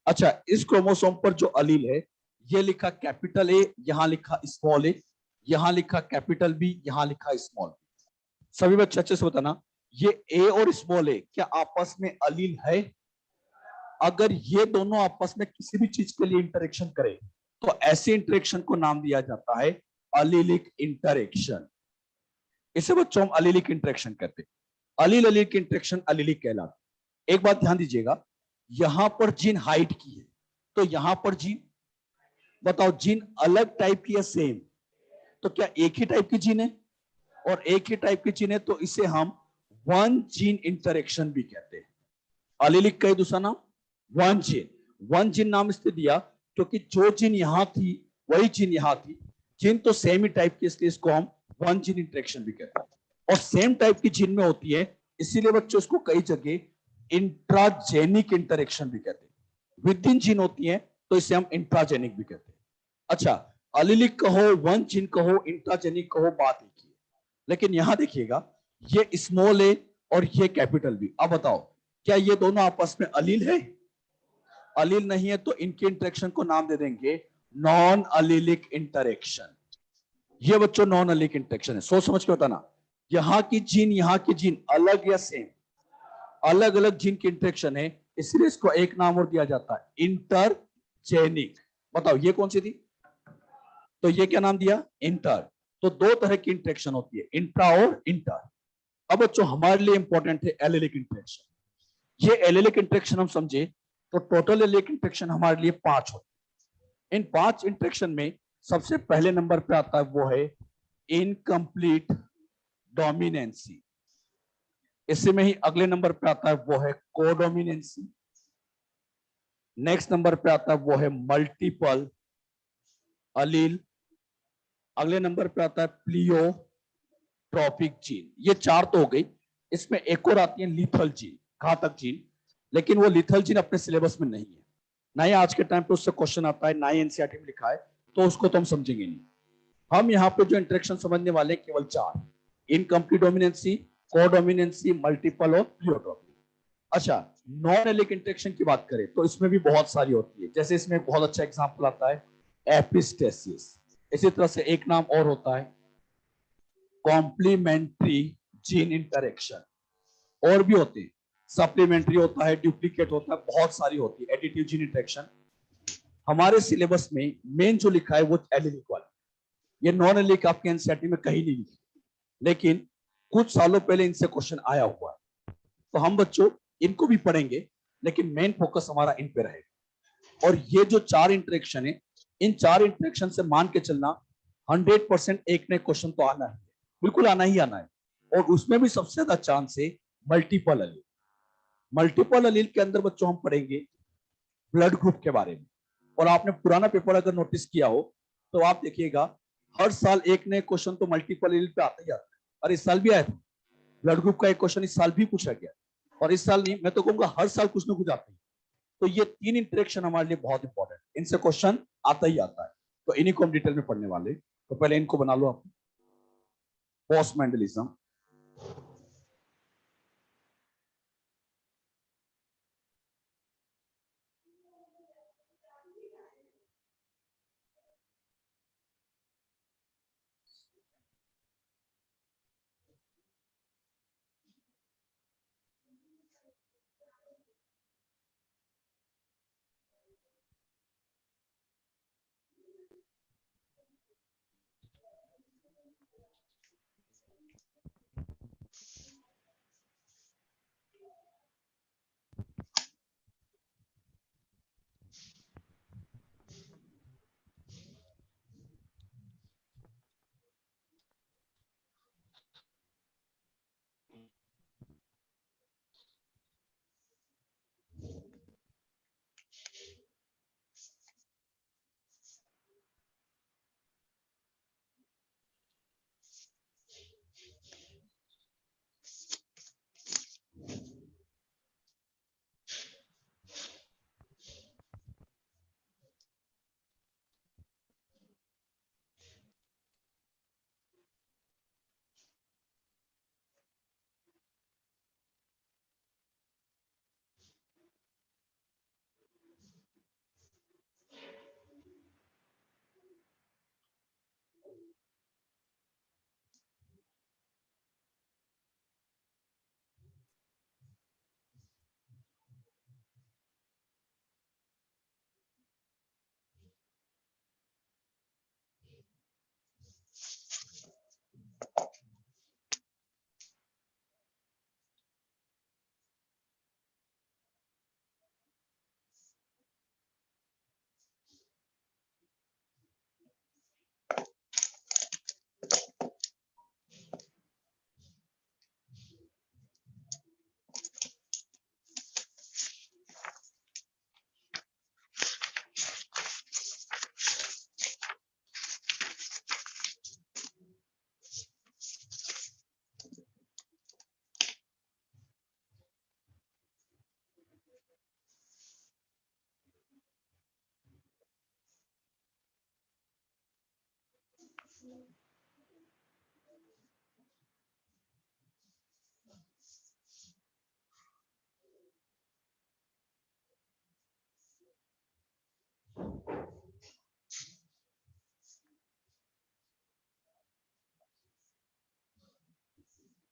Speaker 1: अच्छा, इस क्रोमोसोम पर जो अलील है ये लिखा कैपिटल ए, यहाँ लिखा स्मॉल ए, यहाँ लिखा कैपिटल बी, यहाँ लिखा स्मॉल बी। सभी बच्चे अच्छे से बताना, ये ए और स्मॉल ए क्या आपस में अलील है? अगर ये दोनों आपस में किसी भी चीज के लिए इंटरेक्शन करें तो ऐसे इंटरेक्शन को नाम दिया जाता है अलीलिक इंटरेक्शन। इसे बच्चों हम अलीलिक इंटरेक्शन कहते हैं। अलील अलीलिक इंटरेक्शन अलीलिक कहलाता है। एक बात ध्यान दीजिएगा, यहां पर जीन हाइट की है तो यहां पर जीन, बताओ जीन अलग टाइप की है सेम? तो क्या एक ही टाइप की जीन है? और एक ही टाइप की जीन है तो इसे हम वन जीन इंटरेक्शन भी कहते हैं। अलीलिक का ही दूसरा नाम वन जीन। वन जीन नाम इसलिए दिया क्योंकि जो जीन यहां थी वही जीन यहां थी, जीन तो सेम ही टाइप की, इसलिए इसको हम वन जीन इंटरेक्शन भी कहते हैं। और सेम टाइप की जीन में होती है इसीलिए बच्चों इसको कई जगह इंट्राजेनिक इंटरेक्शन भी कहते हैं। विद इन जीन होती है तो इसे हम इंट्राजेनिक भी कहते हैं। अच्छा, अलीलिक कहो, वन जीन कहो, इंट्राजेनिक कहो, बात एक ही है। लेकिन यहां देखिएगा, ये स्मॉल ए और ये कैपिटल बी। अब बताओ क्या ये दोनों आपस में अलील है? अलील नहीं है तो इनके इंटरेक्शन को नाम दे देंगे नॉन अलीलिक इंटरेक्शन। ये बच्चों नॉन अलीलिक इंटरेक्शन है। सोच समझ के बताना, यहां की जीन अलग या सेम? अलग अलग जीन की इंटरेक्शन है इसलिए इसको एक नाम और दिया जाता है इंटरजेनिक। बताओ ये कौन सी थी? तो ये क्या नाम दिया? इंटर। तो दो तरह की इंटरेक्शन होती है, इंट्रा और इंटर। अब बच्चों हमारे लिए इंपॉर्टेंट है एलिलिक इंटरेक्शन। ये एलिलिक इंटरेक्शन हम समझे तो टोटल एलिलिक इंटरेक्शन हमारे लिए 5 होते हैं। इन 5 इंटरेक्शन में सबसे पहले नंबर पे आता है वो है इनकम्प्लीट डोमिनेंसी। इसी में ही अगले नंबर पे आता है वो है कोडोमिनेंसी। नेक्स्ट नंबर पे आता है वो है मल्टीपल अलील। अगले नंबर पे आता है प्लियोट्रॉपिक जीन। ये 4 तो हो गई, इसमें एक और आती है लीथल जीन, घातक जीन। लेकिन वो लीथल जीन अपने सिलेबस में नहीं है, ना ही आज के टाइम पे उससे क्वेश्चन आता है, ना ही एनसीईआरटी में लिखा है, तो उसको तो हम समझेंगे नहीं। हम यहाँ पे जो इंटरेक्शन समझने वाले केवल 4, इनकम्प्लीट डोमिनेंसी, कोडोमिनेंसी, मल्टीपल और प्लियोट्रॉपिक। अच्छा, नॉन एलिक इंटरेक्शन की बात करें तो इसमें भी बहुत सारी होती है। जैसे इसमें बहुत अच्छा एग्जांपल आता है एपिस्टेसिस। इसी तरह से एक नाम और होता है कॉम्प्लीमेंट्री जीन इंटरेक्शन। और भी होते हैं, सप्लीमेंट्री होता है, डुप्लीकेट होता है, बहुत सारी होती है एडिटिव जीन इंटरेक्शन। हमारे सिलेबस में मेन जो लिखा है वो एलिलिक वाला, ये नॉन एलिलिक आपके एनसीईआरटी में कहीं नहीं लिखी, लेकिन कुछ सालों पहले इनसे क्वेश्चन आया हुआ है। तो हम बच्चों इनको भी पढ़ेंगे लेकिन मेन फोकस हमारा इन पे रहेगा। और ये जो 4 इंटरेक्शन है, इन 4 इंटरेक्शन से मान के चलना 100% एक नए क्वेश्चन तो आना है, बिल्कुल आना ही आना है। और उसमें भी सबसे ज्यादा चांस है मल्टीपल अलील। मल्टीपल अलील के अंदर बच्चों हम पढ़ेंगे ब्लड ग्रुप के बारे में। और आपने पुराना पेपर अगर नोटिस किया हो तो आप देखिएगा हर साल एक नए क्वेश्चन तो मल्टीपल अलील पे आता ही आता है। और इस साल भी आया था, ब्लड ग्रुप का एक क्वेश्चन इस साल भी पूछा गया। और इस साल नहीं, मैं तो कहूंगा हर साल कुछ ना कुछ आता है। तो ये 3 इंटरेक्शन हमारे लिए बहुत इंपॉर्टेंट, इनसे क्वेश्चन आता ही आता है। तो इन्हीं को हम डिटेल में पढ़ने वाले। तो पहले इनको बना लो आप, पोस्ट मेंडलिज्म।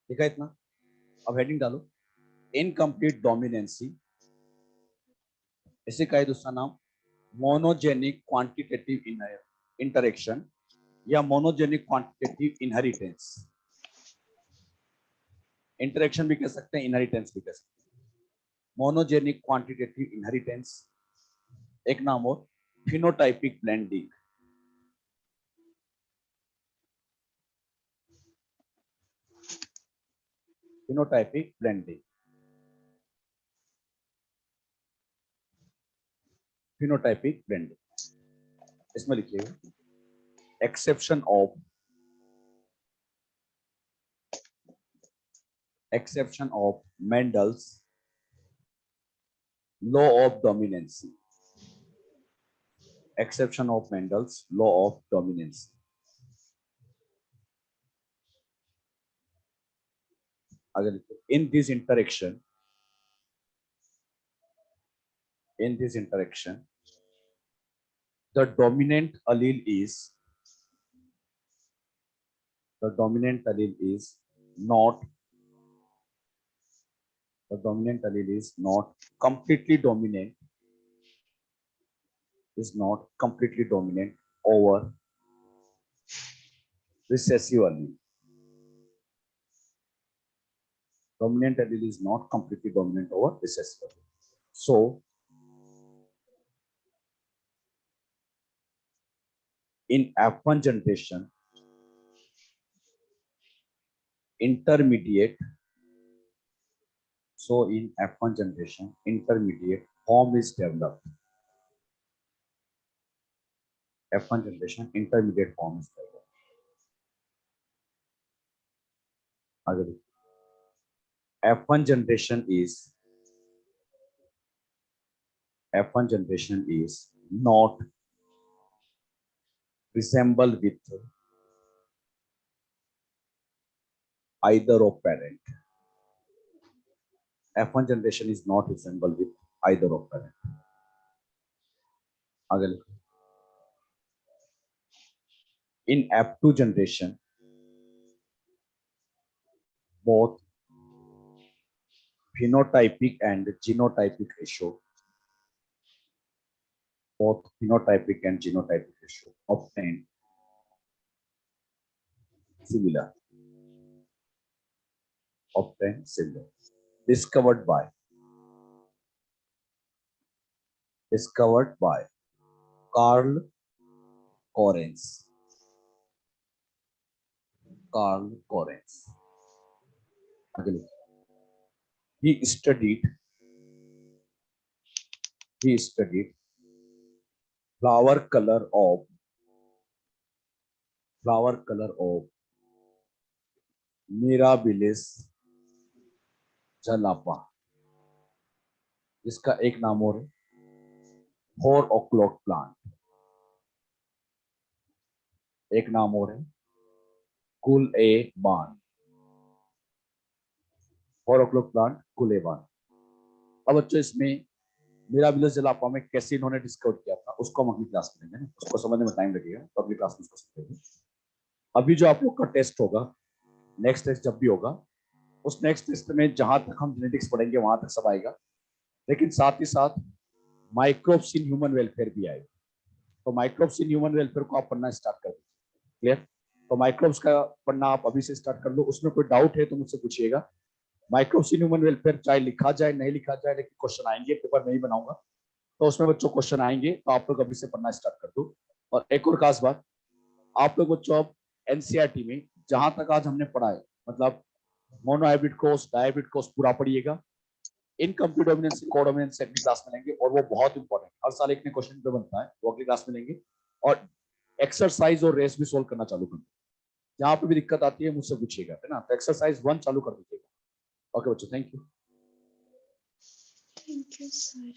Speaker 1: देखा इतना? अब हेडिंग डालो, इनकम्प्लीट डोमिनेंसी। इसे का है दूसरा नाम मोनोजेनिक क्वांटिटेटिव इंटरेक्शन या मोनोजेनिक क्वांटिटेटिव इनहेरिटेंस। इंटरेक्शन भी कह सकते हैं, इनहेरिटेंस भी कह सकते हैं। मोनोजेनिक क्वांटिटेटिव इनहेरिटेंस, एक नाम और phenotypic blending. Phenotypic blending, phenotypic blending. इसमें लिखिएगा exception of Mendel's law of dominancy. Exception of Mendel's law of dominancy. अगर in this interaction, the dominant allele is not completely dominant, over recessive allele. Dominant allele is not completely dominant over recessive allele. So in F1 generation, intermediate form is developed. F1 generation intermediate form is developed. आगे F1 generation is not resemble with either of parent. F1 generation is not resemble with either of parent. आगे लिखो in F2 generation, both phenotypic and genotypic ratio obtained similar. Discovered by Carl Correns. He studied flower color of Mirabilis jalapa, जिसका एक नाम और 4 o'clock plant, एक नाम और है कुल ए बान। 4 o'clock plant कुल ए बान। अब बच्चों इसमें मिराबिलस जलापा में कैसे इन्होंने डिस्कवर किया था उसको हम अगली क्लास में लेंगे, उसको समझने में टाइम लगेगा, तो अगली क्लास में उसको समझेंगे। अभी जो आप लोग का टेस्ट होगा, नेक्स्ट टेस्ट जब भी होगा, उस नेक्स्ट टेस्ट में जहां तक हम जेनेटिक्स पढ़ेंगे वहां तक सब आएगा, लेकिन साथ ही साथ माइक्रोब्स इन ह्यूमन वेलफेयर भी आएगा। तो माइक्रोब्स इन ह्यूमन वेलफेयर को आप पढ़ना स्टार्ट कर दीजिए। क्लियर? तो माइक्रोब्स का पढ़ना आप अभी से स्टार्ट कर लो। उसमें कोई डाउट है तो मुझसे पूछिएगा। माइक्रोब्स इन ह्यूमन वेलफेयर चाहे लिखा जाए नहीं लिखा जाए, लेकिन क्वेश्चन आएंगे, पेपर नहीं बनाऊंगा तो उसमें बच्चों क्वेश्चन आएंगे, तो आप लोग अभी से पढ़ना स्टार्ट कर दो। और एक और खास बात, आप लोग बच्चों अब एनसीईआरटी में जहां तक आज हमने पढ़ा है, मतलब मोनोहाइब्रिड क्रॉस, डायहाइब्रिड क्रॉस पूरा पढ़िएगा। इनकम्प्लीट डोमिनेंस, कोडोमिनेंस अगली क्लास में लेंगे और वो बहुत इंपॉर्टेंट, हर साल एक ने क्वेश्चन पे बनता है, वो अगली क्लास में लेंगे। और एक्सरसाइज और रेस भी सोल्व करना चालू कर दो। जहां पे भी दिक्कत आती है मुझसे पूछिएगा, है ना? तो एक्सरसाइज 1 चालू कर दीजिएगा। ओके बच्चों, thank you.
Speaker 3: Thank you, sir.